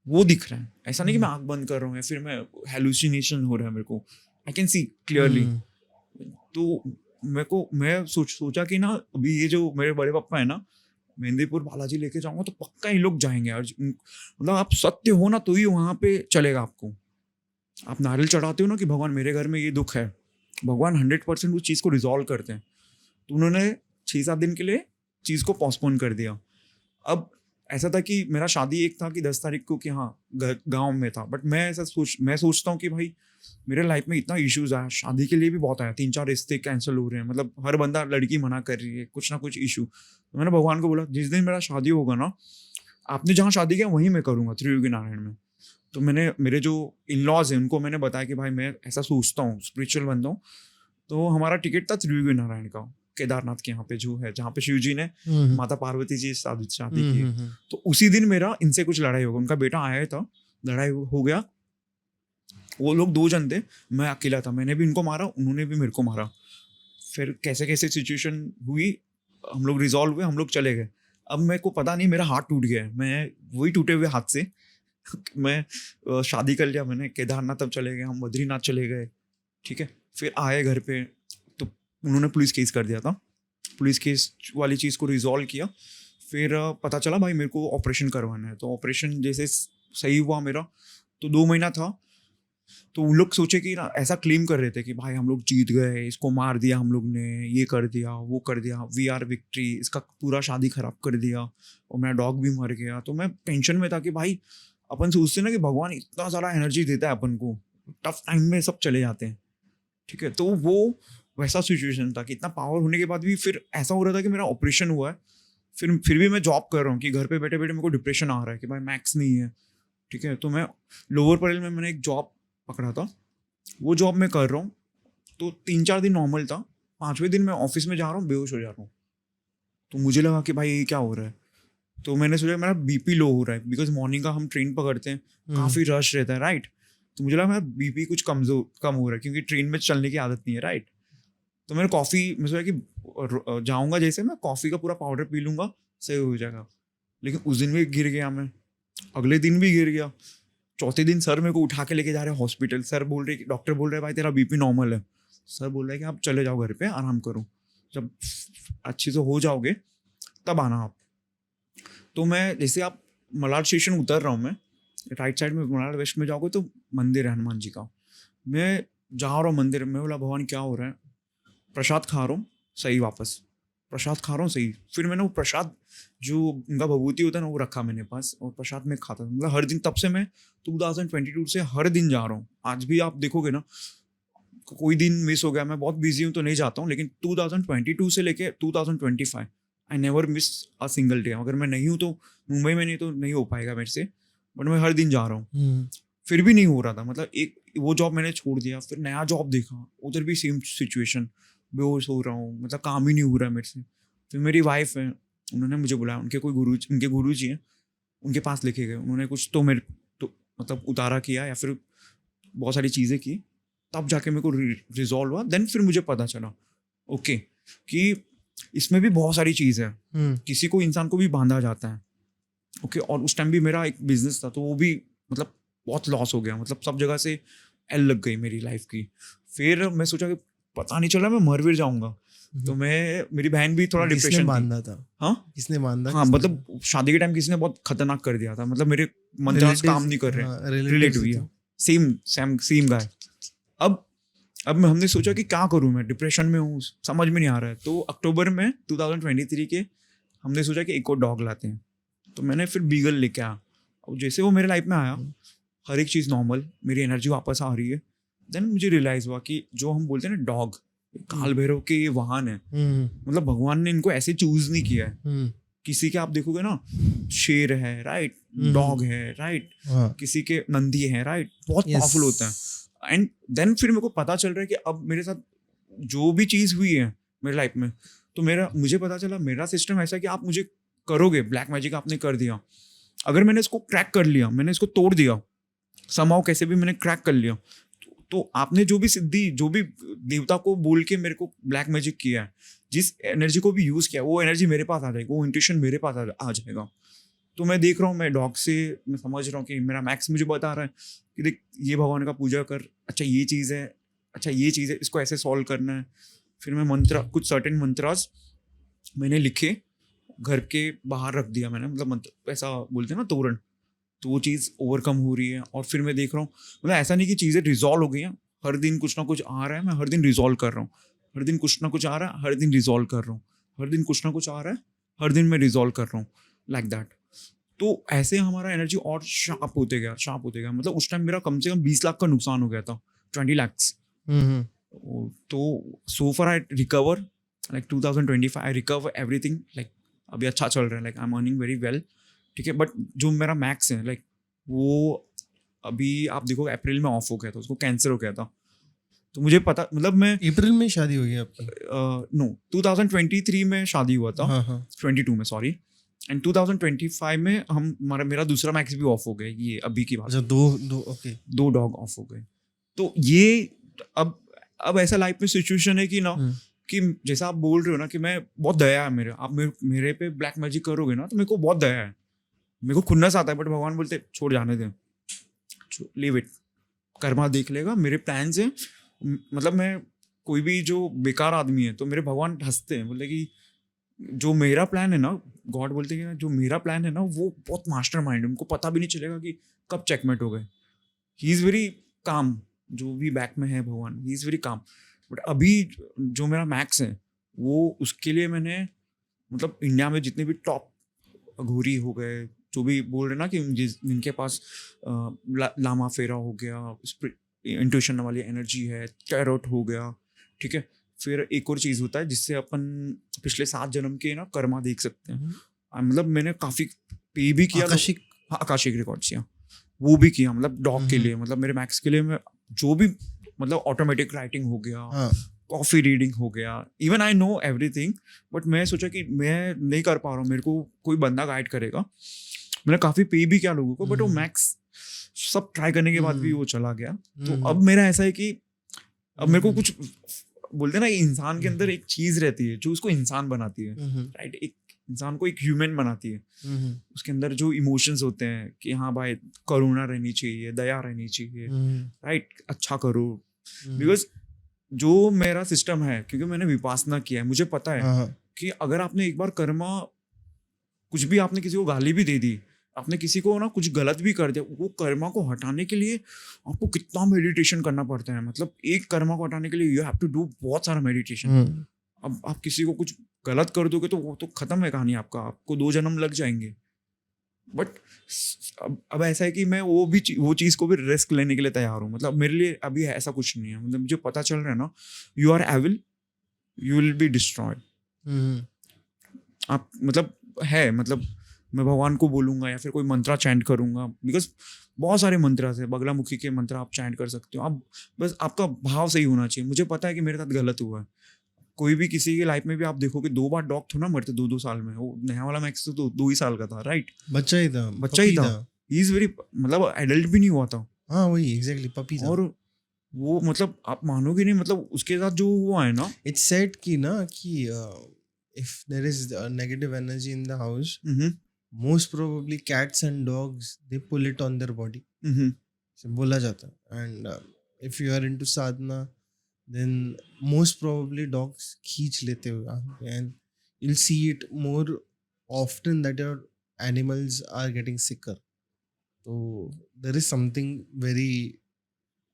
वो दिख रहा है। ऐसा नहीं कि मैं आंख बंद कर रहा हूँ या फिर मैं हेलुसिनेशन हो रहा है मेरे को, आई कैन सी क्लियरली। तो मैं सोचा कि ना अभी ये जो मेरे बड़े पापा है ना, मेहंदीपुर बालाजी लेके जाऊंगा तो पक्का ये लोग जाएंगे। और मतलब आप सत्य हो ना तो ही वहां पे चलेगा आपको। आप नारियल चढ़ाते हो ना कि भगवान मेरे घर में ये दुख है, भगवान 100% उस चीज़ को रिजॉल्व करते हैं। तो उन्होंने 6-7 दिन के लिए चीज़ को पोस्टपोन कर दिया। अब ऐसा था कि मेरा शादी एक था कि 10 तारीख को कि हाँ गांव में था, बट मैं सोचता हूँ कि भाई मेरे लाइफ में इतना इश्यूज आया, शादी के लिए भी बहुत आया, 3-4 रिश्ते कैंसिल हो रहे हैं, मतलब हर बंदा लड़की मना कर रही है, कुछ ना कुछ इशू। तो मैंने भगवान को बोला जिस दिन मेरा शादी होगा ना, आपने जहाँ शादी किया वहीं मैं करूँगा, त्रियुगी नारायण में। तो मैंने मेरे जो इन लॉज हैं उनको मैंने बताया कि भाई मैं ऐसा सोचता हूँ, स्पिरिचुअल बंदा हूँ। तो हमारा टिकट था त्रियुगी नारायण का, केदारनाथ के यहाँ पे जो है, जहाँ पे शिव जी ने माता पार्वती जी शादी की। तो उसी दिन मेरा इनसे कुछ लड़ाई हो गई, उनका बेटा आया था, लड़ाई हो गया। वो लोग 2 जन थे, मैं अकेला था, मैंने भी उनको मारा, उन्होंने भी मेरे को मारा। फिर कैसे कैसे सिचुएशन हुई, हम लोग रिजॉल्व हुए, हम लोग चले गए। अब मेरे को पता नहीं मेरा हाथ टूट गया है, मैं वही टूटे हुए हाथ से मैं शादी कर लिया मैंने, केदारनाथ तब चले गए, हम बद्रीनाथ चले गए, ठीक है। फिर आए घर पे तो उन्होंने पुलिस केस कर दिया था, पुलिस केस वाली चीज़ को रिजॉल्व किया। फिर पता चला भाई मेरे को ऑपरेशन करवाना है। तो ऑपरेशन जैसे सही हुआ मेरा, तो 2 महीना था। तो उन लोग सोचे कि ना ऐसा क्लेम कर रहे थे कि भाई हम लोग जीत गए, इसको मार दिया हम लोग ने, ये कर दिया वो कर दिया, वी आर विक्ट्री, इसका पूरा शादी खराब कर दिया और मेरा डॉग भी मर गया। तो मैं टेंशन में था कि भाई अपन सोचते ना कि भगवान इतना सारा एनर्जी देता है अपन को, टफ टाइम में सब चले जाते हैं, ठीक है। तो वो वैसा सिचुएशन था कि इतना पावर होने के बाद भी फिर ऐसा हो रहा था कि मेरा ऑपरेशन हुआ है, फिर भी मैं जॉब कर रहा हूँ कि घर पे बैठे बैठे मेरे को डिप्रेशन आ रहा है कि भाई मैक्स नहीं है, ठीक है। तो मैं लोअर परेल में मैंने एक जॉब पकड़ा था, वो जॉब मैं कर रहा हूँ। तो 3-4 दिन नॉर्मल था, 5वें दिन मैं ऑफिस में जा रहा हूँ, बेहोश हो जा रहा हूँ। तो मुझे लगा कि भाई ये क्या हो रहा है। तो मैंने सोचा मेरा बीपी लो हो रहा है, बिकॉज मॉर्निंग का हम ट्रेन पकड़ते हैं, काफ़ी रश रहता है, राइट। तो मुझे लगा मेरा बीपी कुछ कम हो रहा है, क्योंकि ट्रेन में चलने की आदत नहीं है, राइट। तो मैंने मैं सोचा कि जाऊँगा जैसे मैं कॉफ़ी का पूरा पाउडर पी लूँगा, सही हो जाएगा। लेकिन उस दिन भी गिर गया मैं, अगले दिन भी गिर गया, चौथे दिन सर मेरे को उठा के लेके जा रहे हैं हॉस्पिटल। सर बोल रहे, डॉक्टर बोल रहे भाई तेरा बीपी नॉर्मल है। सर बोल रहे हैं कि आप चले जाओ घर पे, आराम करो, जब अच्छे से हो जाओगे तब आना आप। तो मैं जैसे आप मलाड स्टेशन उतर रहा हूँ, मैं राइट साइड में मलाड वेस्ट में जाओगे तो मंदिर है हनुमान जी का। मैं जा रहा हूँ मंदिर में, बोला भगवान क्या हो रहा है, प्रसाद खा रहा हूँ सही, वापस प्रसाद खा रहा हूँ सही। फिर मैंने वो प्रसाद जो उनका भभूति होता है ना वो रखा मैंने पास, और प्रसाद में खाता था। मतलब हर दिन, तब से मैं 2022 से हर दिन जा रहा हूँ। आज भी आप देखोगे ना, कोई दिन मिस हो गया, मैं बहुत बिजी हूँ तो नहीं जाता हूँ, लेकिन 2022 से लेके 2025 I never miss a single day. अगर मैं नहीं हूँ तो मुंबई में नहीं तो नहीं हो पाएगा मेरे से, बट मैं हर दिन जा रहा हूँ। फिर भी नहीं हो रहा था, मतलब एक वो जॉब मैंने छोड़ दिया, फिर नया जॉब देखा, उधर भी सेम सिचुएशन, बेहोश हो रहा हूँ, मतलब काम ही नहीं हो रहा है मेरे से। फिर मेरी वाइफ है, उन्होंने मुझे बुलाया, उनके गुरु जी हैं, उनके पास लेके गए। उन्होंने कुछ तो मेरे तो मतलब उतारा किया या फिर बहुत सारी चीज़ें की, तब जाके मेरे को रिजॉल्व हुआ। देन फिर मुझे पता चला ओके कि इसमें भी बहुत सारी चीज़ है, किसी को इंसान को भी बांधा जाता है, ओके। और उस टाइम भी मेरा एक बिजनेस था, तो वो भी मतलब बहुत लॉस हो गया, मतलब सब जगह से एल लग गई मेरी लाइफ की। फिर मैं सोचा कि पता नहीं चला मैं मर भी जाऊंगा। तो मेरी बहन भी थोड़ा डिप्रेशन बांधा था, हाँ किसने बांधा, हाँ, मतलब शादी के टाइम किसी ने बहुत खतरनाक कर दिया था, मतलब मेरे मंत्रास काम नहीं कर रहे, रिलेटिव सेम गाय। अब हमने सोचा कि क्या करूं, मैं डिप्रेशन में हूँ, समझ में नहीं आ रहा है। तो अक्टूबर में 2023 के हमने सोचा कि एक और डॉग लाते हैं। तो मैंने फिर बीगल लेके आया, और जैसे वो मेरे लाइफ में आया, हर एक चीज़ नॉर्मल, मेरी एनर्जी वापस आ रही है। देन मुझे रियलाइज हुआ कि जो हम बोलते हैं ना डॉग, काल भैरव के ये वाहन है, मतलब भगवान ने इनको ऐसे चूज नहीं किया है। किसी के आप देखोगे ना शेर है, राइट, डॉग है, राइट, किसी के नंदी है, राइट, बहुत पावरफुल होता है। एंड देन फिर मेरे को पता चल रहा है कि अब मेरे साथ जो भी चीज़ हुई है मेरे लाइफ में, तो मुझे पता चला मेरा सिस्टम ऐसा है कि आप मुझे करोगे, ब्लैक मैजिक आपने कर दिया, अगर मैंने इसको क्रैक कर लिया, मैंने इसको तोड़ दिया समाओ, कैसे भी मैंने क्रैक कर लिया, तो आपने जो भी सिद्धि, जो भी देवता को बोल के मेरे को ब्लैक मैजिक किया है, जिस एनर्जी को भी यूज़ किया, वो एनर्जी मेरे पास आ जाएगी, वो इंट्यूशन मेरे पास आ जाएगा। तो मैं देख रहा हूँ, मैं डॉग से मैं समझ रहा हूँ कि मेरा मैक्स मुझे बता रहा है कि देख ये भगवान का पूजा कर, अच्छा ये चीज़ है, अच्छा ये चीज़ है, इसको ऐसे सॉल्व करना है। फिर मैं कुछ सर्टेन मंत्रास मैंने लिखे, घर के बाहर रख दिया मैंने, मतलब ऐसा बोलते हैं ना तोरण, तो वो चीज़ ओवरकम हो रही है। और फिर मैं देख रहा हूँ, मतलब ऐसा नहीं कि चीज़ें रिजॉल्व हो गई हैं, हर दिन कुछ ना कुछ आ रहा है, मैं हर दिन रिजॉल्व कर रहा हूँ, हर दिन कुछ ना कुछ आ रहा है, हर दिन रिजॉल्व कर रहा हूँ, हर दिन कुछ ना कुछ आ रहा है, हर दिन मैं रिजॉल्व कर रहा हूँ, लाइक दैट। तो ऐसे हमारा एनर्जी और शार्प होते गया। मतलब उस टाइम मेरा कम से कम 20 लाख का नुकसान हो गया था, 20 lakhs। तो सो फार आई रिकवर, लाइक 2025 आई रिकवर एवरीथिंग, लाइक अभी अच्छा चल रहा है, like I am earning very well, ठीक है। बट जो मेरा मैक्स है, लाइक वो अभी आप देखो अप्रैल में ऑफ हो गया था, उसको कैंसर हो गया था। तो मुझे पता, मतलब मैं अप्रैल में शादी हुई है आपकी? नो 2023 में शादी हुआ था, हाँ हाँ 22 में सॉरी, एंड 2025 में मेरा दूसरा मैक्स भी ऑफ हो गया, ये अभी की बात। अच्छा, दो ओके। 2 डॉग ऑफ हो गए। तो ये अब ऐसा लाइफ में सिचुएशन है कि ना, कि जैसा आप बोल रहे हो ना कि मैं बहुत दया है मेरे, आप मेरे पे ब्लैक मैजिक करोगे ना तो मेरे को बहुत दया है, मेरे को खुन्नस आता है, बट भगवान बोलते छोड़, जाने दे, लीव इट, कर्मा देख लेगा, मेरे प्लान है। मतलब मैं कोई भी जो बेकार आदमी है तो मेरे भगवान हंसते हैं, बोलते कि जो मेरा प्लान है ना, गॉड बोलते हैं कि जो मेरा प्लान है ना वो बहुत मास्टर माइंड है, उनको पता भी नहीं चलेगा कि कब चेकमेट हो गए। ही इज़ वेरी काम, जो भी बैक में है भगवान, he is very calm. But अभी जो मेरा मैक्स है वो, उसके लिए मैंने, मतलब इंडिया में जितने भी टॉप घोरी हो गए, जो भी बोल रहे ना कि जिनके पास लामा फेरा हो गया, इंट्यूशन वाली एनर्जी है, टैरोट हो गया, ठीक है। फिर एक और चीज़ होता है जिससे अपन पिछले 7 जन्म के ना कर्मा देख सकते हैं। मतलब मैंने काफ़ी पे भी किया, आकाशिक, हाँ आकाशिक रिकॉर्ड्स किया, वो भी किया, मतलब डॉग के लिए, मतलब मेरे मैक्स के लिए मैं जो भी, मतलब ऑटोमेटिक राइटिंग हो गया, हाँ कॉफी रीडिंग हो गया, even I know everything. But मैं सोचा कि मैं नहीं कर पा रहा हूँ, मेरे को कोई बंदा गाइड करेगा। मैंने काफ़ी पे भी किया लोगों को, बट वो मैक्स सब ट्राई करने के बाद भी वो चला गया। तो अब मेरा ऐसा है कि अब मेरे को कुछ बोलते हैं ना, इंसान के अंदर एक चीज़ रहती है जो उसको इंसान बनाती है, राइट, एक इंसान को एक ह्यूमन बनाती है। उसके अंदर जो इमोशंस होते हैं कि हाँ भाई, करुणा रहनी चाहिए, दया रहनी चाहिए, राइट, अच्छा करो। बिकॉज जो मेरा सिस्टम है, क्योंकि मैंने विपासना किया है, मुझे पता है कि अगर आपने एक बार कर्मा, कुछ भी आपने किसी को गाली भी दे दी, आपने किसी को ना कुछ गलत भी कर दिया, वो कर्मा को हटाने के लिए आपको कितना मेडिटेशन करना पड़ता है। मतलब एक कर्मा को हटाने के लिए यू हैव टू डू बहुत सारा मेडिटेशन। अब आप किसी को कुछ गलत कर दोगे तो वो तो खत्म है कहानी, आपको 2 जन्म लग जाएंगे। बट अब ऐसा है कि मैं वो चीज़ को भी रिस्क लेने के लिए तैयार हूँ। मतलब मेरे लिए अभी ऐसा कुछ नहीं है, मतलब मुझे पता चल रहा है ना, you are evil, you will be destroyed. आप मतलब है, मतलब मैं भगवान को बोलूँगा या फिर कोई मंत्रा चैंट करूँगा, बिकॉज बहुत सारे मंत्र है, बगलामुखी के मंत्र आप चैंट कर सकते हो। आप बस आपका भाव सही होना चाहिए। मुझे पता है कि मेरे साथ गलत हुआ है, कोई भी किसी की लाइफ में भी आप देखोगे 2 बार डॉग थोड़ा मरते 2-2 साल में। वो नया वाला मैक्स तो 2 ही साल का था, राइट, बच्चा ही था, ही इज वेरी, मतलब एडल्ट भी नहीं हुआ था। हाँ वही एग्जैक्टली, पपी था। और वो, मतलब आप मानोगे नहीं, मतलब उसके साथ जो हुआ है ना, इट्स सेड कि ना कि if there is negative energy in the house, most probably cats and dogs, they pull it on their body. So बोला जाता है। And if you are into sadhana, then most probably dogs खींच लेते हुए, and you'll see it more often that your animals are getting sicker. So there is something very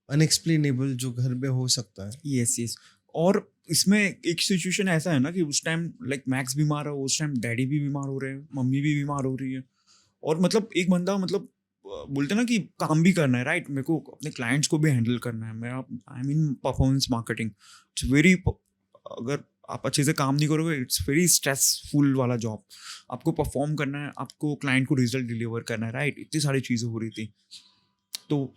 unexplainable जो घर में हो सकता है। यस। और इसमें एक सिचुएशन ऐसा है ना कि उस टाइम लाइक मैक्स बीमार है, उस टाइम डैडी भी बीमार हो रहे हैं, मम्मी भी बीमार हो रही है, और मतलब एक बंदा, मतलब बोलते हैं ना कि काम भी करना है, राइट, मेरे को अपने क्लाइंट्स को भी हैंडल करना है। मैं I mean performance marketing, it's very, अगर आप अच्छे से काम नहीं करोगे, इट्स वेरी स्ट्रेसफुल वाला जॉब। आपको परफॉर्म करना है, आपको क्लाइंट को रिजल्ट डिलीवर करना है, राइट, इतनी सारी चीज़ें हो रही थी। तो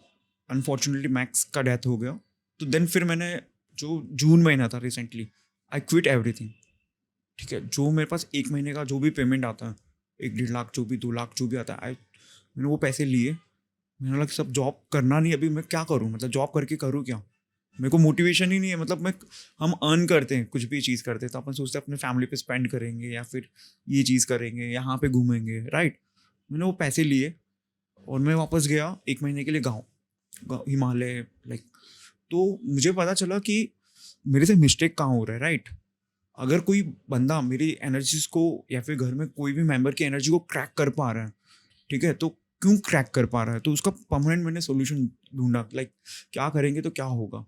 अनफॉर्चुनेटली मैक्स का डेथ हो गया। तो देन फिर मैंने, जो जून महीना था रिसेंटली, आई क्विट एवरीथिंग, ठीक है। जो मेरे पास 1 महीने का जो भी पेमेंट आता है, 1-1.5 लाख, जो भी 2 लाख जो भी आता है, मैंने वो पैसे लिए। मैंने लगा सब जॉब करना नहीं, अभी मैं क्या करूँ, मतलब जॉब करके करूँ क्या, मेरे को मोटिवेशन ही नहीं है। मतलब हम अर्न करते हैं, कुछ भी चीज़ करते हैं तो अपन सोचते हैं अपने फैमिली पे स्पेंड करेंगे या फिर ये चीज़ करेंगे, यहाँ पे घूमेंगे, राइट। मैंने वो पैसे लिए और मैं वापस गया 1 महीने के लिए गाँव, हिमालय, लाइक। तो मुझे पता चला कि मेरे से मिस्टेक कहाँ हो रहा है, राइट। अगर कोई बंदा मेरी एनर्जीज को या फिर घर में कोई भी मेंबर की एनर्जी को क्रैक कर पा रहा है, ठीक है, तो क्यों क्रैक कर पा रहा है, तो उसका परमानेंट मैंने सोल्यूशन ढूंढा, लाइक क्या करेंगे तो क्या होगा।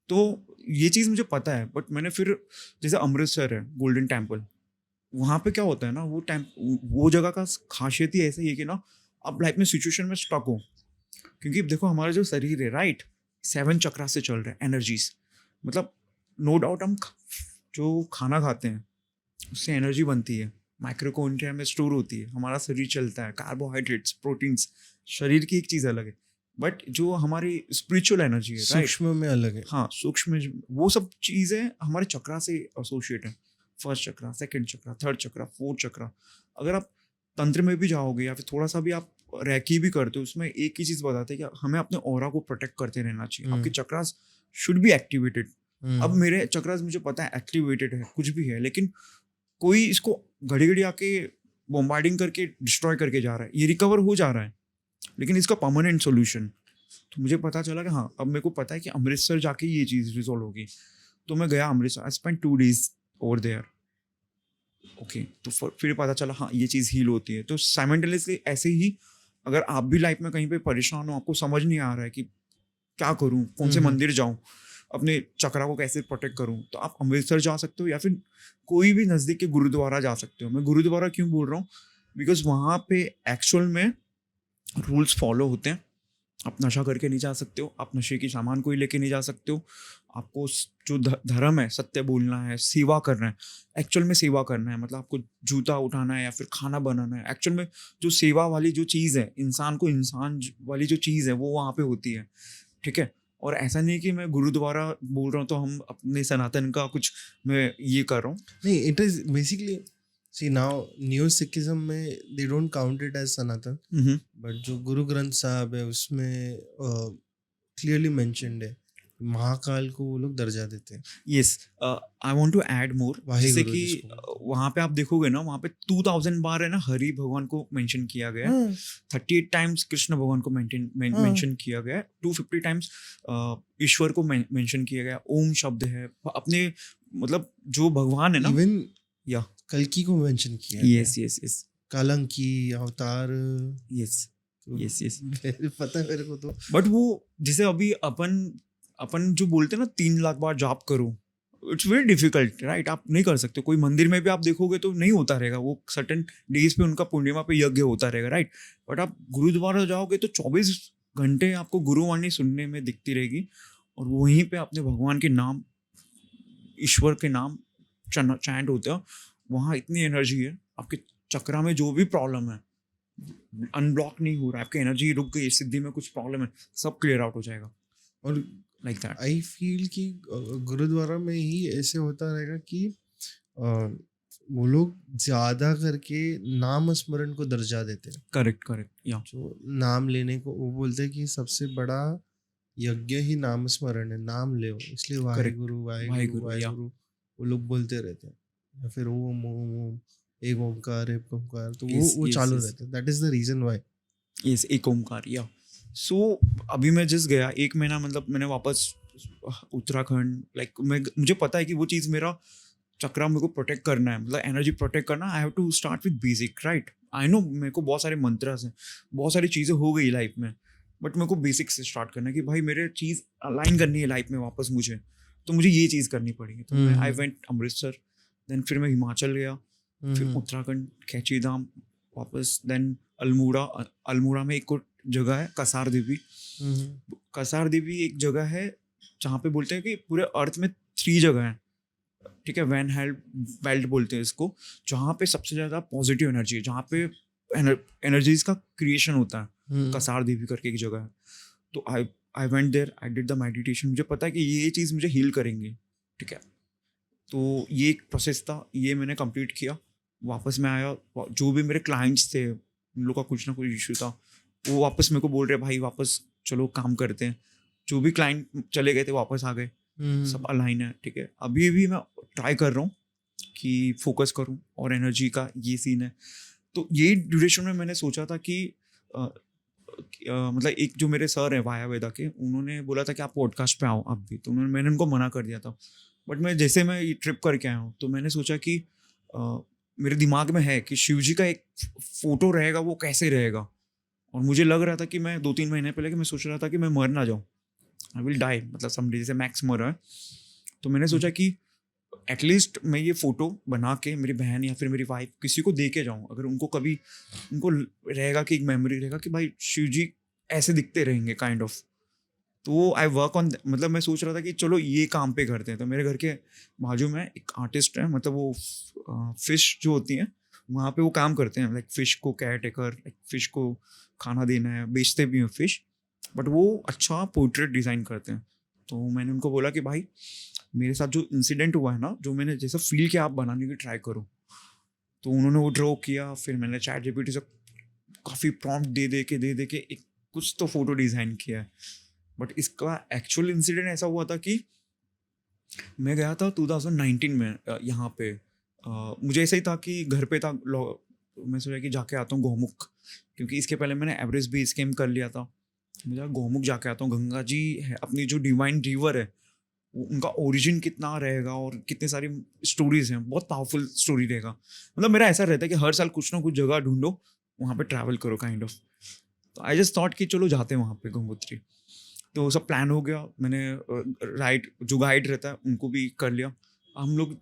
तो ये चीज़ मुझे पता है, बट मैंने फिर जैसे अमृतसर है गोल्डन टेम्पल, वहाँ पे क्या होता है ना, वो जगह का खासियत ही ऐसा ही है कि ना आप लाइफ में सिचुएशन में स्टक हो, क्योंकि देखो हमारा जो शरीर है राइट 7 चक्रा से चल रहा है एनर्जीज, मतलब नो डाउट हम जो खाना खाते हैं उससे एनर्जी बनती है, माइक्रोकोन्ड्रिया में स्टोर होती है, हमारा शरीर चलता है, कार्बोहाइड्रेट्स, प्रोटीन्स, शरीर की एक चीज़ अलग है, बट जो हमारी स्पिरिचुअल एनर्जी है राइट, सूक्ष्म में अलग है। हाँ सूक्ष्म, वो सब चीज़ें हमारे चक्रा से एसोसिएट है। फर्स्ट चक्रा, सेकंड चक्रा, थर्ड चक्रा, फोर्थ चक्रा। अगर आप तंत्र में भी जाओगे या फिर थोड़ा सा भी आप रैकी भी करते हो, उसमें एक ही चीज़ बताते हैं कि हमें अपने ऑरा को प्रोटेक्ट करते रहना चाहिए, आपके चक्रास शुड बी एक्टिवेटेड। अब मेरे चक्रास मुझे पता है एक्टिवेटेड है, कुछ भी है, लेकिन कोई इसको घड़ी घड़ी आके बॉम्बार्डिंग करके डिस्ट्रॉय करके जा रहा है, ये रिकवर हो जा रहा है, लेकिन इसका परमानेंट सोल्यूशन। तो मुझे पता चला कि हाँ अब मेरे को पता है कि अमृतसर जाके ये चीज़ रिजॉल्व होगी। तो मैं गया Amritsar, I spend 2 days over there. Okay, तो फिर पता चला हाँ ये चीज़ हील होती है। तो साइमल्टेनियसली ऐसे ही अगर आप भी लाइफ में कहीं पे परेशान हो, आपको समझ नहीं आ रहा है कि क्या करूँ, कौन से मंदिर जाऊँ, अपने चक्रा को कैसे प्रोटेक्ट करूँ, तो आप अमृतसर जा सकते हो या फिर कोई भी नज़दीक के गुरुद्वारा जा सकते हो। मैं गुरुद्वारा क्यों बोल रहा हूँ, बिकॉज वहाँ पे एक्चुअल में रूल्स फॉलो होते हैं। आप नशा करके नहीं जा सकते हो, आप नशे की सामान कोई लेके नहीं जा सकते हो, आपको जो धर्म है सत्य बोलना है, सेवा करना है, एक्चुअल में सेवा करना है, मतलब आपको जूता उठाना है या फिर खाना बनाना है, एक्चुअल में जो सेवा वाली जो चीज़ है, इंसान को इंसान वाली जो चीज़ है वो वहाँ पे होती है, ठीक है। और ऐसा नहीं कि मैं गुरुद्वारा बोल रहा हूँ तो हम अपने सनातन का कुछ मैं ये कर रहा हूँ, नहीं, it is basically see now new Sikhism में they don't count it as Sanatan, but जो गुरु ग्रंथ साहब है उसमें क्लियरली मेंशन्ड है, महाकाल को वो लोग दर्जा देते हैं। Yes, I want to add more, जैसे वाहिगुरु कि जिसको वहाँ पे आप देखोगे ना, वहाँ पे 2000 बार है ना हरि भगवान को मेंशन किया गया है, 38 टाइम्स कृष्ण भगवान को मेंशन किया गया है, 250 टाइम्स ईश्वर को मेंशन किया गया, ओम शब्द है अपने, मतलब जो भगवान है ना, इवन या कल्कि को मेंशन किया यस यस यस कालंकी अवतार। यस यस यस, पता है मेरे को तो। बट वो जैसे अभी अपन जो बोलते हैं ना 3 लाख बार जाप करो, इट्स वेरी डिफिकल्ट राइट, आप नहीं कर सकते। कोई मंदिर में भी आप देखोगे तो नहीं होता रहेगा, वो सर्टेन डेज पे उनका पूर्णिमा पे यज्ञ होता रहेगा राइट, बट आप गुरुद्वारा जाओगे तो 24 घंटे आपको गुरुवाणी सुनने में दिखती रहेगी, और वहीं पे अपने भगवान के नाम, ईश्वर के नाम चैंट होते हैं। वहाँ इतनी एनर्जी है, आपके चक्रा में जो भी प्रॉब्लम है अनब्लॉक नहीं हो रहा है, आपकी एनर्जी रुक गई, सिद्धि में कुछ प्रॉब्लम है, सब क्लियर आउट हो जाएगा। और लाइक दैट आई फील कि गुरुद्वारा में ही ऐसे होता रहेगा कि वो लोग ज्यादा करके नाम स्मरण को दर्जा देते हैं। करेक्ट करेक्ट, या जो नाम लेने को वो बोलते हैं कि सबसे बड़ा यज्ञ ही नाम स्मरण है, नाम ले, इसलिए वाहिगुरु वाहिगुरु वाहिगुरु, या वाहिगुरु वो लोग बोलते रहते हैं, या फिर ओम ओम ओम, एक ओमकार एक ओमकार, तो वो Yes, चालू yes. रहता है। That is the reason why. Yes, Ek Onkar, या सो अभी मैं जिस गया 1 महीना, मतलब मैंने वापस उत्तराखंड, लाइक मुझे पता है कि वो चीज़ मेरा चक्रा मेरे को प्रोटेक्ट करना है, मतलब एनर्जी प्रोटेक्ट करना, I have to start with basic right. I know मेरे को बहुत सारे मंत्र हैं, बहुत सारी चीज़ें हो गई लाइफ में, बट मेरे को बेसिक से स्टार्ट करना है कि भाई मेरे चीज़ अलाइन करनी है लाइफ में वापस मुझे, तो मुझे ये चीज़ करनी पड़ेगी। तो मैं आई वेंट अमृतसर, देन फिर मैं हिमाचल गया, फिर उत्तराखंड कैची धाम वापस, देन अल्मोड़ा में एक और जगह है कसार देवी। कसार देवी एक जगह है जहाँ पे बोलते हैं कि पूरे अर्थ में 3 जगह हैं, ठीक है, वैन हेल्ड बेल्ट बोलते हैं इसको, जहाँ पे सबसे ज़्यादा पॉजिटिव एनर्जी है, जहाँ पे एनर्जीज का क्रिएशन होता है, कसार देवी करके एक जगह है। तो I went there, I did the meditation, मुझे पता है कि ये चीज़ मुझे हील करेंगे, ठीक है। तो ये एक प्रोसेस था, ये मैंने कंप्लीट किया, वापस मैं आया, जो भी मेरे क्लाइंट्स थे उन लोग का कुछ ना कुछ इशू था, वो वापस मेरे को बोल रहे भाई वापस चलो काम करते हैं, जो भी क्लाइंट चले गए थे वापस आ गए, सब अलाइन है, ठीक है। अभी भी मैं ट्राई कर रहा हूँ कि फोकस करूँ, और एनर्जी का ये सीन है। तो ये ड्यूरेशन में मैंने सोचा था कि मतलब एक जो मेरे सर हैं वाया वेदा के, उन्होंने बोला था कि आप पॉडकास्ट पे आओ अब भी, तो मैंने उनको मना कर दिया था, बट मैं जैसे मैं ये ट्रिप करके आया हूँ तो मैंने सोचा कि मेरे दिमाग में है कि शिव जी का एक फोटो रहेगा, वो कैसे रहेगा। और मुझे लग रहा था कि मैं 2-3 महीने पहले कि मैं सोच रहा था कि मैं मर ना जाऊँ, आई विल डाई, मतलब समडे, जैसे मैक्स मर रहा है। तो मैंने सोचा कि एटलीस्ट मैं ये फोटो बना के मेरी बहन या फिर मेरी वाइफ किसी को दे के जाऊँ, अगर उनको कभी उनको रहेगा कि एक मेमोरी रहेगा कि भाई शिव जी ऐसे दिखते रहेंगे काइंड ऑफ। तो आई वर्क ऑन, मतलब मैं सोच रहा था कि चलो ये काम पे करते हैं। तो मेरे घर के बाजू में एक आर्टिस्ट है, मतलब वो फिश जो होती हैं वहाँ पे वो काम करते हैं, लाइक फिश को केयर टेकर, लाइक फिश को खाना देना है, बेचते भी हैं फिश, बट वो अच्छा पोर्ट्रेट डिज़ाइन करते हैं। तो मैंने उनको बोला कि भाई मेरे साथ जो इंसिडेंट हुआ है ना, जो मैंने जैसा फील किया, आप बनाने की ट्राई करो। तो उन्होंने वो ड्रॉ किया, फिर मैंने चैट जीपीटी से काफ़ी प्रॉम्प्ट दे दे के एक कुछ तो फोटो डिज़ाइन किया है। बट इसका एक्चुअल इंसिडेंट ऐसा हुआ था कि मैं गया था 2019 में यहाँ पे। मुझे ऐसा ही था कि घर पे था, मैं सोचा कि जाके आता हूँ गौमुख, क्योंकि इसके पहले मैंने एवरेस्ट भी स्कैम कर लिया था। मुझे गौमुख जाके आता हूँ, गंगा जी है अपनी जो डिवाइन रिवर है, उनका ओरिजिन कितना रहेगा और कितनी सारी स्टोरीज हैं, बहुत पावरफुल स्टोरी रहेगा। मतलब मेरा ऐसा रहता है कि हर साल कुछ ना कुछ जगह ढूंढो, वहाँ पे ट्रैवल करो काइंड ऑफ। तो आई जस्ट थॉट कि चलो जाते हैं वहाँ पे गंगोत्री। तो सब प्लान हो गया, मैंने राइड जो गाइड रहता है उनको भी कर लिया। हम लोग,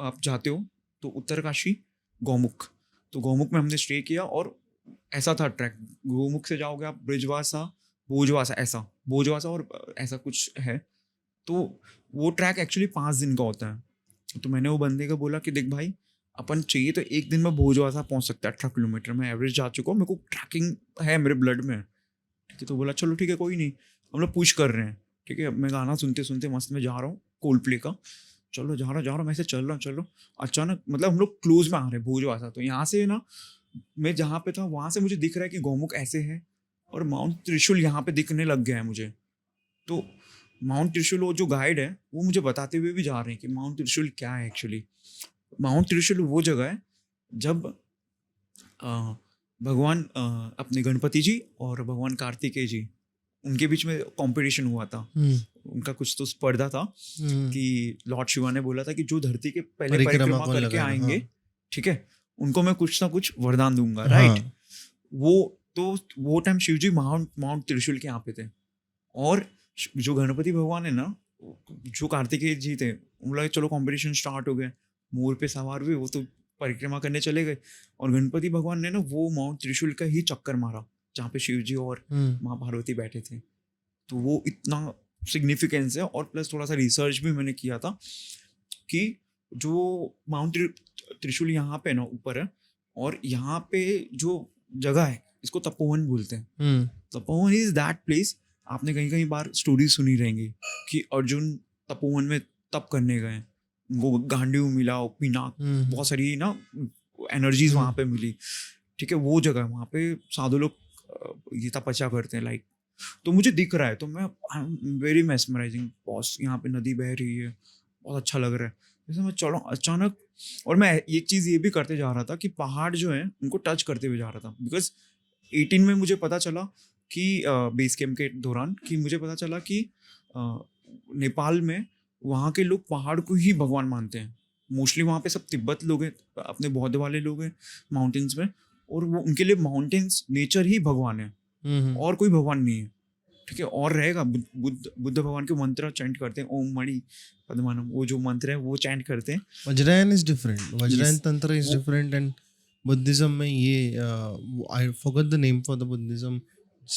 आप जाते हो तो उत्तरकाशी गौमुख, तो गौमुख में हमने स्टे किया। और ऐसा था ट्रैक, गौमुख से जाओगे आप ब्रिजवासा, भोजवासा, ऐसा भोजवासा और ऐसा कुछ है। तो वो ट्रैक एक्चुअली 5 दिन का होता है। तो मैंने वो बंदे को बोला कि देख भाई, अपन चाहिए तो एक दिन में भोजवासा पहुंच सकता है 18 किलोमीटर, मैं एवरेज जा चुका हूँ, मेरे को ट्रैकिंग है मेरे ब्लड में। ठीक है, तो बोला चलो ठीक है कोई नहीं, हम लोग पुश कर रहे हैं। ठीक है, मैं गाना सुनते सुनते मस्त में जा रहा हूँ, कोल्ड प्ले का, चलो जा रहा हूँ, मैं ऐसे चल रहा हूँ। अचानक मतलब हम लोग क्लोज में आ रहे हैं भोजवासा। तो यहाँ से ना, मैं जहाँ पे था वहाँ से मुझे दिख रहा है कि गौमुख ऐसे है और माउंट त्रिशूल यहाँ पे दिखने लग गया है मुझे। तो माउंट त्रिशूल, वो जो गाइड है वो मुझे बताते हुए भी जा रहे हैं कि माउंट त्रिशूल क्या है एक्चुअली। माउंट त्रिशूल वो जगह है जब भगवान अपने गणपति जी और भगवान कार्तिकेय जी, उनके बीच में कंपटीशन हुआ था। उनका कुछ तो स्पर्धा था कि लॉर्ड शिवा ने बोला था कि जो धरती के पहले परिक्रमा करके आएंगे, ठीक है, उनको मैं कुछ ना कुछ वरदान दूंगा, राइट। वो टाइम शिव जी माउंट त्रिशूल के यहाँ पे थे। और जो गणपति भगवान है ना, जो कार्तिकेय जी थे, उन लोग चलो कंपटीशन स्टार्ट हो गए, मोर पे सवार हुए, वो तो परिक्रमा करने चले गए। और गणपति भगवान ने ना वो माउंट त्रिशूल का ही चक्कर मारा जहाँ पे शिव जी और माँ पार्वती बैठे थे। तो वो इतना सिग्निफिकेंस है। और प्लस थोड़ा सा रिसर्च भी मैंने किया था कि जो माउंट त्रिशूल यहाँ पे ना ऊपर है, और यहाँ पे जो जगह है इसको तपोवन बोलते हैं। तपोवन इज दैट प्लेस, आपने कहीं कहीं बार स्टोरी सुनी रहेंगी कि अर्जुन तपोवन में तप करने गए, उनको गांडीव मिला, पिनाक, बहुत सारी ना एनर्जीज वहाँ पे मिली। ठीक है, वो जगह वहाँ पे साधु लोग ये तपस्या करते हैं लाइक। तो मुझे दिख रहा है, तो मैं वेरी मेस्मराइजिंग, बॉस यहाँ पे नदी बह रही है, बहुत अच्छा लग रहा है। जैसे मैं चलो अचानक, और मैं एक चीज़ ये भी करते जा रहा था कि पहाड़ जो है उनको टच करते हुए जा रहा था। बिकॉज 18 में मुझे पता चला कि बेस कैम्प के दौरान कि मुझे पता चला कि नेपाल में वहाँ के लोग पहाड़ को ही भगवान मानते हैं। मोस्टली वहाँ पे सब तिब्बत लोग हैं, अपने बौद्ध वाले लोग हैं माउंटेन्स में, और वो उनके लिए माउंटेन्स नेचर ही भगवान है और कोई भगवान नहीं है। ठीक है, और रहेगा बुद्ध भगवान के मंत्र चैंट करते हैं, ओम मणि पद्मानम, वो जो मंत्र है वो चैंट करते हैं। वज्रायन इज डिफरेंट, वज्रायन तंत्र इज डिफरेंट, एंड बुद्धिज्म में ये I forgot the name for the Buddhism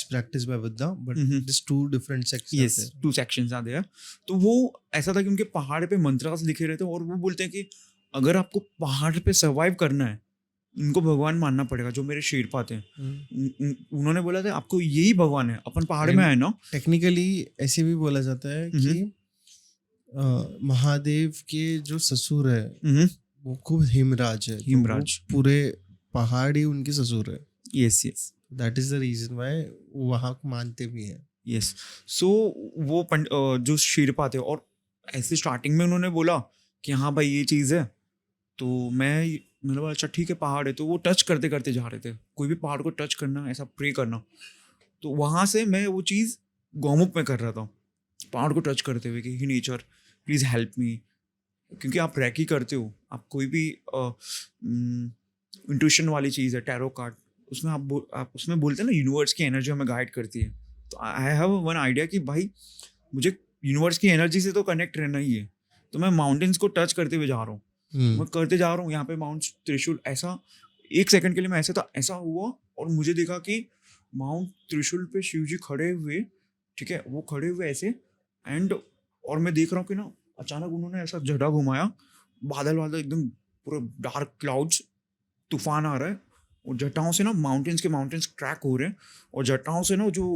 practiced by Buddha, but there's 2 different sections. Yes, 2 sections are there. तो वो ऐसा था कि उनके पहाड़ पे मंत्रास लिखे रहते हैं, और वो बोलते हैं कि अगर आपको पहाड़ पे सर्वाइव करना है, इनको भगवान मानना पड़ेगा, जो मेरे शेरपा थे। उन्होंने बोला था आपको यही भगवान है, अपन पहाड़ में आए ना। टेक्निकली ऐसे भी बोला जाता है कि महादेव के जो ससुर है वो खूब हिमराज है, हिमराज, तो पूरे पहाड़ ही उनके ससुर है। Yes yes, that is the reason why वहाँ मानते भी हैं। यस, सो वो जो शेरपा थे, और ऐसे स्टार्टिंग में उन्होंने बोला कि हाँ भाई ये चीज़ है। तो मैंने बोला अच्छा ठीक है पहाड़ है। तो वो टच करते करते जा रहे थे, कोई भी पहाड़ को टच करना, ऐसा प्रे करना। तो वहाँ से मैं वो चीज़ गौमुख में कर रहा था, पहाड़ को टच करते हुए कि ही नेचर प्लीज़ हेल्प मी, क्योंकि आप रैकी करते हो, आप कोई भी इंट्यूशन वाली चीज़ है टैरो कार्ड, उसमें आप उसमें बोलते हैं ना यूनिवर्स की एनर्जी हमें गाइड करती है। तो आई हैव वन आइडिया कि भाई मुझे यूनिवर्स की एनर्जी से तो कनेक्ट रहना ही है, तो मैं माउंटेन्स को टच करते हुए जा रहा हूँ, मैं करते जा रहा हूँ, यहाँ पे माउंट त्रिशूल ऐसा 1 सेकंड के लिए मैं ऐसे था, ऐसा हुआ और मुझे देखा कि माउंट त्रिशूल पे शिव जी खड़े हुए, ठीक है, वो खड़े हुए ऐसे एंड, और मैं देख रहा हूँ कि ना अचानक उन्होंने ऐसा झटा घुमाया, बादल वादल एकदम पूरा डार्क क्लाउड्स, तूफान आ रहा है और जटाओं से ना माउंटेन्स के माउंटेन्स क्रैक हो रहे हैं, और जटाओं से ना जो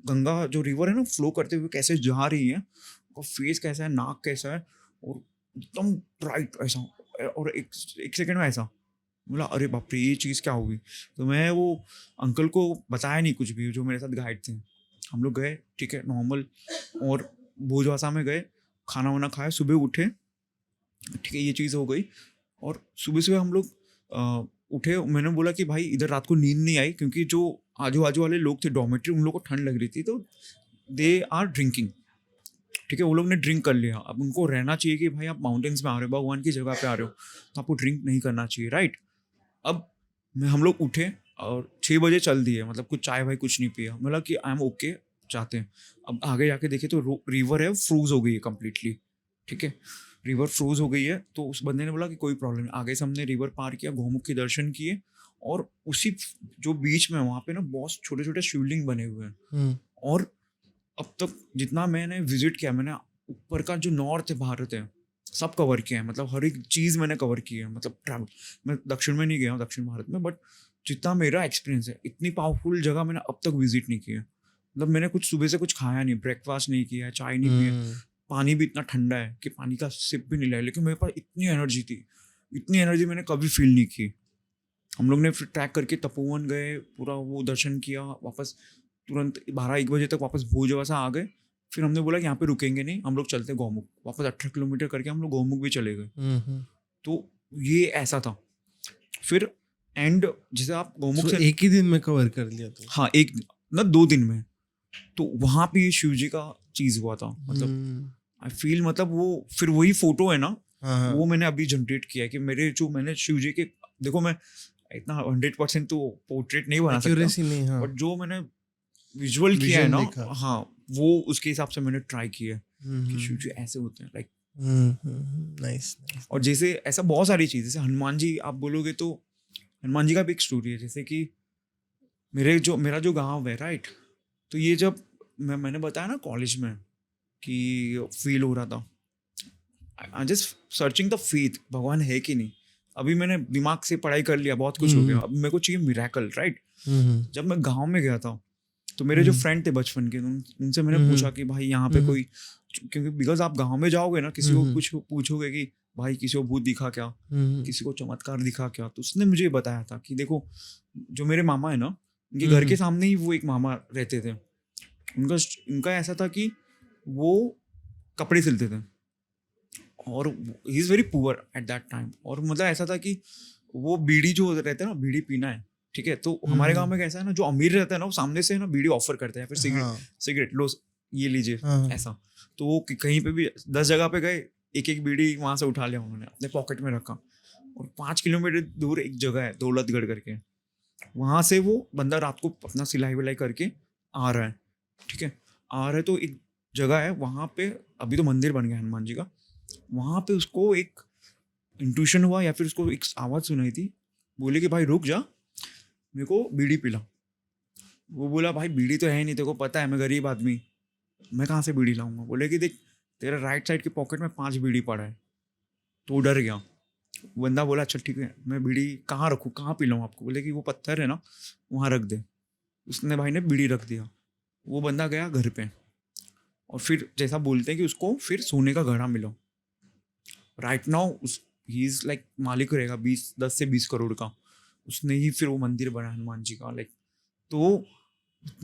गंगा जो रिवर है ना फ्लो करते हुए कैसे जा रही है, उसका फेस कैसा है, नाक कैसा है, और एकदम ब्राइट ऐसा, और एक सेकंड में ऐसा बोला अरे बाप रे ये चीज़ क्या होगी। तो मैं वो अंकल को बताया नहीं कुछ भी, जो मेरे साथ गाइड थे, हम लोग गए, ठीक है, नॉर्मल, और भोजवासा में गए, खाना वाना खाया, सुबह उठे, ठीक है, ये चीज़ हो गई। और सुबह सुबह हम लोग उठे, मैंने बोला कि भाई इधर रात को नींद नहीं आई, क्योंकि जो आजू बाजू वाले लोग थे डॉर्मेट्री, उन लोगों को ठंड लग रही थी, तो दे आर ड्रिंकिंग, ठीक है, वो लोग ने ड्रिंक कर लिया। अब उनको रहना चाहिए कि भाई आप माउंटेन्स में आ रहे हो, भगवान की जगह पे आ रहे हो, तो आपको ड्रिंक नहीं करना चाहिए, राइट। अब हम लोग उठे और 6 बजे चल दिए, मतलब कुछ चाय भाई कुछ नहीं पिया, मतलब कि आई एम ओके, जाते हैं। अब आगे जाके देखे तो रिवर है फ्रूज हो गई है कम्प्लीटली, ठीक है, रिवर फ्रोज हो गई है। तो उस बंदे ने बोला कि कोई प्रॉब्लम नहीं, आगे से हमने रिवर पार किया, गौमुख के दर्शन किए, और उसी जो बीच में वहाँ पे ना बहुत छोटे छोटे शिवलिंग बने हुए हैं। और अब तक जितना मैंने विजिट किया, मैंने ऊपर का जो नॉर्थ भारत है सब कवर किया है, मतलब हर एक चीज़ मैंने कवर की है, मतलब ट्रैवल, मैं दक्षिण में नहीं गया हूँ दक्षिण भारत में, बट जितना मेरा एक्सपीरियंस है, इतनी पावरफुल जगह मैंने अब तक विजिट नहीं की है। मतलब मैंने कुछ सुबह से कुछ खाया नहीं, ब्रेकफास्ट नहीं किया, चाय नहीं पिया, पानी भी इतना ठंडा है कि पानी का सिप भी नहीं लिया, लेकिन मेरे पास इतनी एनर्जी थी, इतनी एनर्जी मैंने कभी फील नहीं की। हम लोग ने फिर ट्रैक करके तपोवन गए, पूरा वो दर्शन किया, वापस तुरंत 12-1 बजे तक वापस भोजवासा आ गए। फिर हमने बोला कि यहाँ पे रुकेंगे नहीं, हम लोग चलते गौमुख, वापस 18 किलोमीटर करके हम लोग गौमुख भी चले गए। तो ये ऐसा था। फिर एंड जैसे आप गौमुख से एक ही दिन में कवर कर लिया तो? हाँ, एक ना 2 दिन में। तो वहाँ पे शिव जी का चीज़ हुआ था, मतलब आई फील, मतलब वो फिर वही फोटो है ना, वो मैंने अभी जनरेट किया है कि मैंने शिव जी के, देखो मैं इतना 100% तो पोर्ट्रेट नहीं बना सकता, बट जो मैंने विजुअल किया है ना, हाँ, वो उसके हिसाब से मैंने ट्राई किया है कि शिव जी ऐसे होते हैं, लाइक नाइस। और जैसे ऐसा बहुत सारी चीज़, जैसे हनुमान जी आप बोलोगे तो हनुमान जी का भी एक स्टोरी है, जैसे कि मेरा जो गाँव है, राइट, तो ये जब मैंने बताया ना कॉलेज में कि फील हो रहा था, I just searching the faith, भगवान है कि नहीं। अभी मैंने दिमाग से पढ़ाई कर लिया, बहुत कुछ हो गया, अब मेरे को चाहिए मिरेकल, राइट। जब मैं गांव में गया था तो मेरे जो फ्रेंड थे बचपन के, उनसे मैंने पूछा कि भाई यहाँ पे कोई, क्योंकि बिकॉज आप गांव में जाओगे ना, किसी को कुछ पूछोगे कि भाई किसी को भूत दिखा क्या, किसी को चमत्कार दिखा क्या, तो उसने मुझे बताया था कि देखो जो मेरे मामा है ना, उनके घर के सामने ही वो एक मामा रहते थे, उनका ऐसा था कि वो कपड़े सिलते थे, और he is very poor at that time, और मतलब ऐसा था कि वो बीड़ी जो रहता है ना, बीड़ी पीना है, ठीक है, तो हमारे गांव में कैसा है ना, जो अमीर रहता है ना वो सामने से ना बीड़ी ऑफर करता है, फिर सिगरेट लो ये लीजिए, ऐसा। तो वो कहीं पे भी 10 जगह पे गए, एक एक बीड़ी वहां से उठा लिया उन्होंने, अपने पॉकेट में रखा, और 5 किलोमीटर दूर एक जगह है दौलतगढ़ करके, वहां से वो बंदा रात को अपना सिलाई विलाई करके आ रहा है, ठीक है, आ रहा है, तो एक जगह है वहां पे, अभी तो मंदिर बन गया हनुमान जी का, वहां पे उसको एक इंट्यूशन हुआ, या फिर उसको एक आवाज़ सुनाई थी, बोले कि भाई रुक जा, मेरे को बीड़ी पिला। वो बोला भाई बीड़ी तो है नहीं, तेरे को पता है मैं गरीब आदमी, मैं कहाँ से बीड़ी लाऊंगा। बोले कि देख तेरा राइट साइड के पॉकेट में 5 बीड़ी पड़ा है। तो वो डर गया, बंदा बोला अच्छा ठीक है, मैं बीड़ी कहाँ रखूँ, कहाँ पिलाऊँ आपको। बोले कि वो पत्थर है ना वहाँ रख दे। उसने भाई ने बीड़ी रख दिया, वो बंदा गया घर पे, और फिर जैसा बोलते हैं कि उसको फिर सोने का घड़ा मिला। Right now he is like मालिक रहेगा 10 से 20 करोड़ का, उसने ही फिर वो मंदिर बना हनुमान जी का, लाइक। तो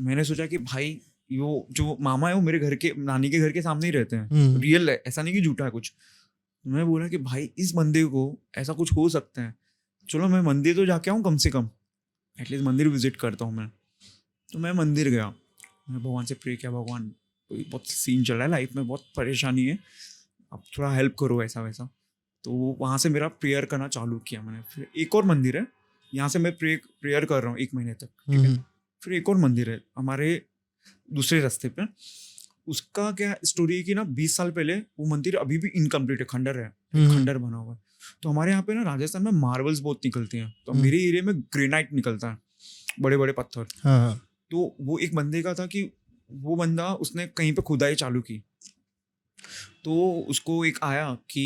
मैंने सोचा कि भाई यो जो मामा है वो मेरे घर के नानी के घर के सामने ही रहते हैं, रियल है, ऐसा नहीं कि झूठा है कुछ। मैं बोला कि भाई इस बंदे को ऐसा कुछ हो सकता है, चलो मैं मंदिर तो जाके आऊँ, कम से कम एटलीस्ट मंदिर विजिट करता हूँ मैं। तो मैं मंदिर गया, मैं भगवान से प्रे किया, भगवान कोई बहुत सीन चल रहा है लाइफ में, बहुत परेशानी है, आप थोड़ा हेल्प करो ऐसा वैसा। तो वहाँ से मेरा प्रेयर करना चालू किया मैंने। फिर एक और मंदिर है, यहाँ से मैं प्रेयर कर रहा हूँ 1 महीने तक, ठीक है। फिर एक और मंदिर है हमारे दूसरे रास्ते पे, उसका क्या स्टोरी है कि ना 20 साल पहले वो मंदिर अभी भी इनकम्प्लीट है, खंडर है, खंडर बना हुआ है। तो हमारे यहाँ पे ना राजस्थान में मार्बल्स बहुत निकलती हैं, तो मेरे एरिया में ग्रेनाइट निकलता है, बड़े बड़े पत्थर। तो वो एक बंदे का था कि वो बंदा उसने कहीं पे खुदाई चालू की, तो उसको एक आया कि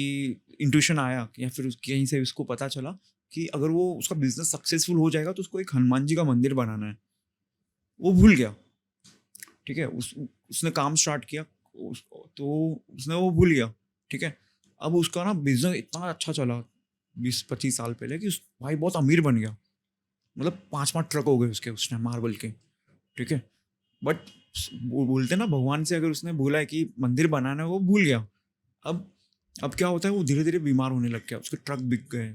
इंट्यूशन आया या फिर कहीं से उसको पता चला कि अगर वो उसका बिजनेस सक्सेसफुल हो जाएगा तो उसको एक हनुमान जी का मंदिर बनाना है। वो भूल गया, ठीक है। उसने काम स्टार्ट किया, तो उसने वो भूल गया, ठीक है। अब उसका ना बिजनेस इतना अच्छा चला 20-25 साल पहले कि उस भाई बहुत अमीर बन गया, मतलब 5-5 ट्रक हो गए उसके उसने मार्बल के, ठीक है। बट बोलते ना भगवान से अगर उसने बोला है कि मंदिर बनाना है, वो भूल गया। अब क्या होता है, वो धीरे धीरे बीमार होने लग गया, उसके ट्रक बिक गए,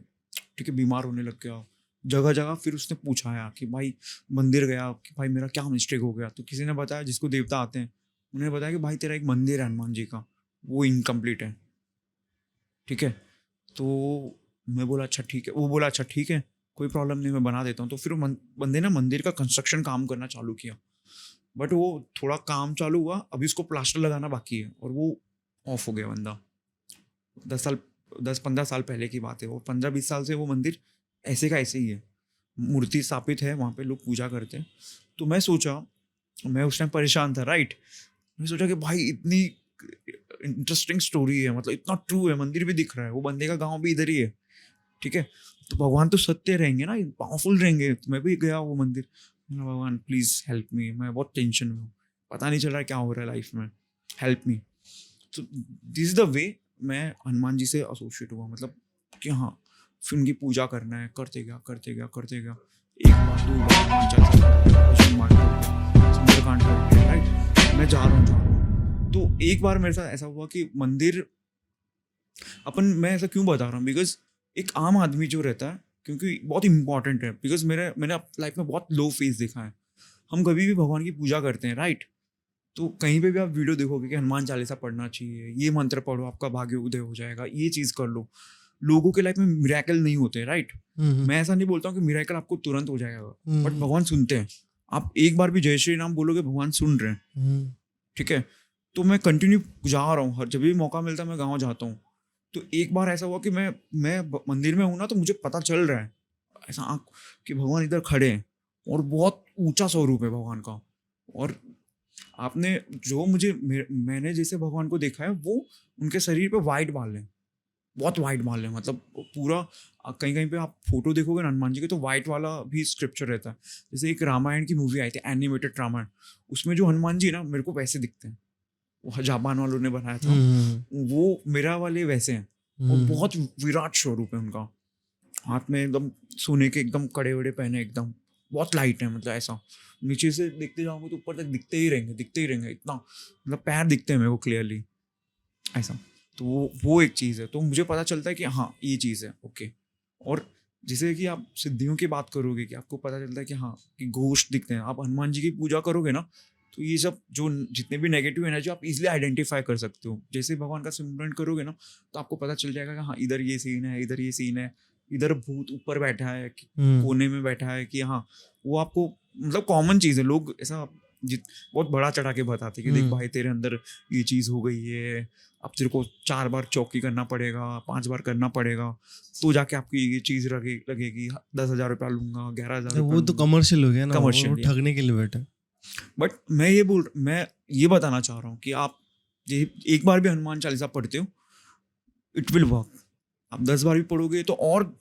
ठीक है, बीमार होने लग गया जगह जगह। फिर उसने पूछाया कि भाई मंदिर गया कि भाई मेरा क्या मिस्टेक हो गया, तो किसी ने बताया, जिसको देवता आते हैं उन्होंने बताया कि भाई तेरा एक मंदिर है हनुमान जी का, वो इनकम्प्लीट है, ठीक है। तो मैं बोला अच्छा ठीक है, वो बोला अच्छा ठीक है कोई प्रॉब्लम नहीं, मैं बना देता हूँ। तो फिर बंदे ने मंदिर का कंस्ट्रक्शन काम करना चालू किया, बट वो थोड़ा काम चालू हुआ, अभी उसको प्लास्टर लगाना बाकी है और वो ऑफ हो गया बंदा। 10-15 साल पहले की बात है, वो 15-20 साल से वो मंदिर ऐसे का ऐसे ही है, मूर्ति स्थापित है वहाँ पे, लोग पूजा करते हैं। तो मैं सोचा, मैं उस टाइम परेशान था, राइट। मैं सोचा कि भाई इतनी इंटरेस्टिंग स्टोरी है, मतलब इतना ट्रू है, मंदिर भी दिख रहा है, वो बंदे का गाँव भी इधर ही है, ठीक है। तो भगवान तो सत्य रहेंगे ना, पावरफुल रहेंगे। तो मैं भी गया वो मंदिर, भगवान प्लीज हेल्प मी, मैं बहुत टेंशन में हूँ, पता नहीं चल रहा है क्या हो रहा है लाइफ में, हेल्प मी। तो दिस इज द वे मैं हनुमान जी से एसोसिएट हुआ, मतलब कि हाँ फिर उनकी पूजा करना है, करते गया करते गया करते गया। एक बार 2 बार हनुमान चालीसा, सुंदरकांड कर दिया, राइट। मैं जा रहा हूँ। तो एक बार मेरे साथ ऐसा हुआ कि मंदिर मैं ऐसा क्यों बता रहा हूँ, बिकॉज एक आम आदमी जो रहता है, क्योंकि बहुत इंपॉर्टेंट है, बिकॉज मैंने लाइफ में बहुत लो फेज देखा है। हम कभी भी भगवान की पूजा करते हैं, राइट। तो कहीं पे भी आप वीडियो देखोगे कि हनुमान चालीसा पढ़ना चाहिए, ये मंत्र पढ़ो आपका भाग्य उदय हो जाएगा, ये चीज़ कर लो। लोगों के लाइफ में मिरेकल नहीं होते, राइट। मैं ऐसा नहीं बोलता हूँ कि मिरेकल आपको तुरंत हो जाएगा, बट भगवान सुनते हैं। आप एक बार भी जय श्री राम बोलोगे, भगवान सुन रहे हैं, ठीक है। तो मैं कंटिन्यू जा रहा हूँ, हर जब भी मौका मिलता है मैं गाँव जाता हूँ। तो एक बार ऐसा हुआ कि मैं मंदिर में हूँ ना, तो मुझे पता चल रहा है ऐसा आँख कि भगवान इधर खड़े हैं और बहुत ऊंचा स्वरूप है भगवान का। और आपने जो मैंने जैसे भगवान को देखा है, वो उनके शरीर पे वाइट बाल हैं, बहुत वाइट बाल हैं, मतलब पूरा कहीं कहीं पे आप फोटो देखोगे ना हनुमान जी के, तो वाइट वाला भी स्क्रिप्चर रहता है। जैसे एक रामायण की मूवी आई थी, एनिमेटेड रामायण, उसमें जो हनुमान जी ना मेरे को वैसे दिखते हैं, वो जापान वालों ने बनाया था, वो मेरा वाले वैसे हैं। और बहुत विराट स्वरूप है उनका, हाथ में एकदम सोने के एकदम कड़े वड़े पहने, एकदम बहुत लाइट है, मतलब ऐसा नीचे से देखते जाओगे तो ऊपर तक दिखते ही रहेंगे इतना, मतलब पैर दिखते हैं मेरे को क्लियरली ऐसा। तो वो एक चीज़ है, तो मुझे पता चलता है कि हाँ ये चीज़ है, ओके। और जैसे कि आप सिद्धियों की बात करोगे कि आपको पता चलता है कि हाँ कि घोष दिखते हैं, आप हनुमान जी की पूजा करोगे ना, तो ये सब जो जितने भी नेगेटिव एनर्जी आप इजिली आइडेंटिफाई कर सकते हो। जैसे भगवान का सिमरन करोगे ना, तो आपको पता चल जाएगा कि हाँ इधर ये सीन है, इधर ये सीन है, इधर भूत ऊपर बैठा है, कोने में बैठा है, कि हाँ वो आपको मतलब कॉमन चीज़ है। लोग ऐसा बहुत बड़ा चढ़ा के बताते कि देख भाई तेरे अंदर ये चीज़ हो गई है, अब तेरे को 4 बार चौकी करना पड़ेगा, 5 बार करना पड़ेगा, तो जाके आपकी ये चीज़ लगेगी, 10,000 रुपया लूंगा, 11,000। वो तो कमर्शियल हो गया ना, कमर्शियल, वो ठगने के लिए बैठा। बट मैं ये बताना चाह रहा हूँ कि आप एक बार भी हनुमान चालीसा पढ़ते हो, इट विल वर्क। आप 10 बार भी पढ़ोगे तो, और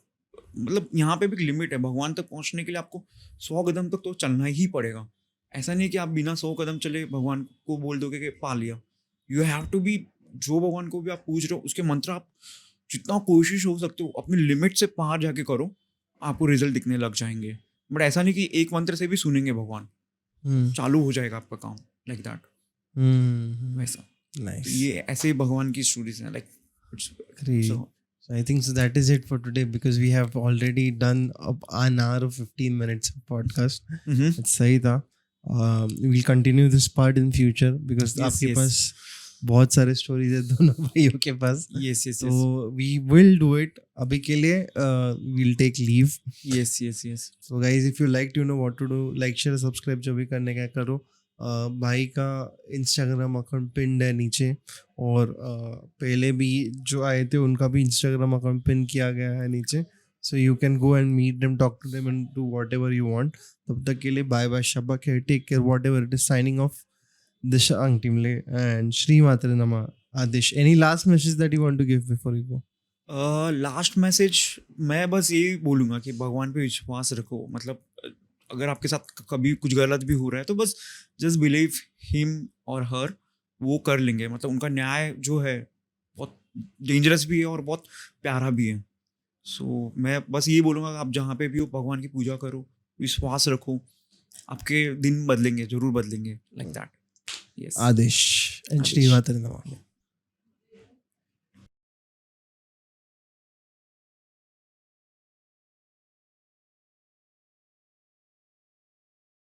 मतलब यहाँ पे भी एक लिमिट है, भगवान तक पहुँचने के लिए आपको 100 कदम तक तो चलना ही पड़ेगा। ऐसा नहीं कि आप बिना 100 कदम चले भगवान को बोल दोगे कि पा लिया। यू हैव टू बी, जो भगवान को भी आप पूछ रहे हो उसके मंत्र आप जितना कोशिश हो सकते हो अपनी लिमिट से बाहर जाके करो, आपको रिजल्ट दिखने लग जाएंगे। बट ऐसा नहीं कि एक मंत्र से भी सुनेंगे भगवान, चालू हो जाएगा आपका काम, लाइक दैट, वैसा। नाइस। तो ये ऐसे भगवान की स्टोरीज हैं, like So I think so that is it for today, because we have already done an hour of 15 minutes of podcast. It's सही था. We'll continue this part in future, because Yes, आपके yes. पास बहुत सारे stories है दोनों भाइयों के पास. यस यस तो वी विल डू इट. अभी के लिए we'll take leave. Yes yes yes. So guys if you like to know what to do, like share subscribe जो भी करने का है करो. भाई का इंस्टाग्राम अकाउंट पिन है नीचे, और पहले भी जो आए थे उनका भी इंस्टाग्राम अकाउंट पिन किया गया है नीचे. So you can go and meet them, talk to them and do whatever you want. तब तक के लिए बाय बाय, शब्बा खैर, take care, whatever it is. Signing off Dishang Timle and Shri Matre Nama. Adish, any last message that you want to give before you go? Last message मैं बस यही बोलूँगा कि भगवान पे विश्वास रखो. मतलब अगर आपके साथ कभी कुछ गलत भी हो रहा है तो बस जस्ट बिलीव हिम और हर, वो कर लेंगे. मतलब उनका न्याय जो है बहुत डेंजरस भी है और बहुत प्यारा भी है. सो मैं बस यही बोलूँगा कि आप जहाँ पे भी हो भगवान की पूजा करो, विश्वास रखो, आपके दिन बदलेंगे, जरूर बदलेंगे. Like that. Yes. Adish and Shri Adish. Matre Nama.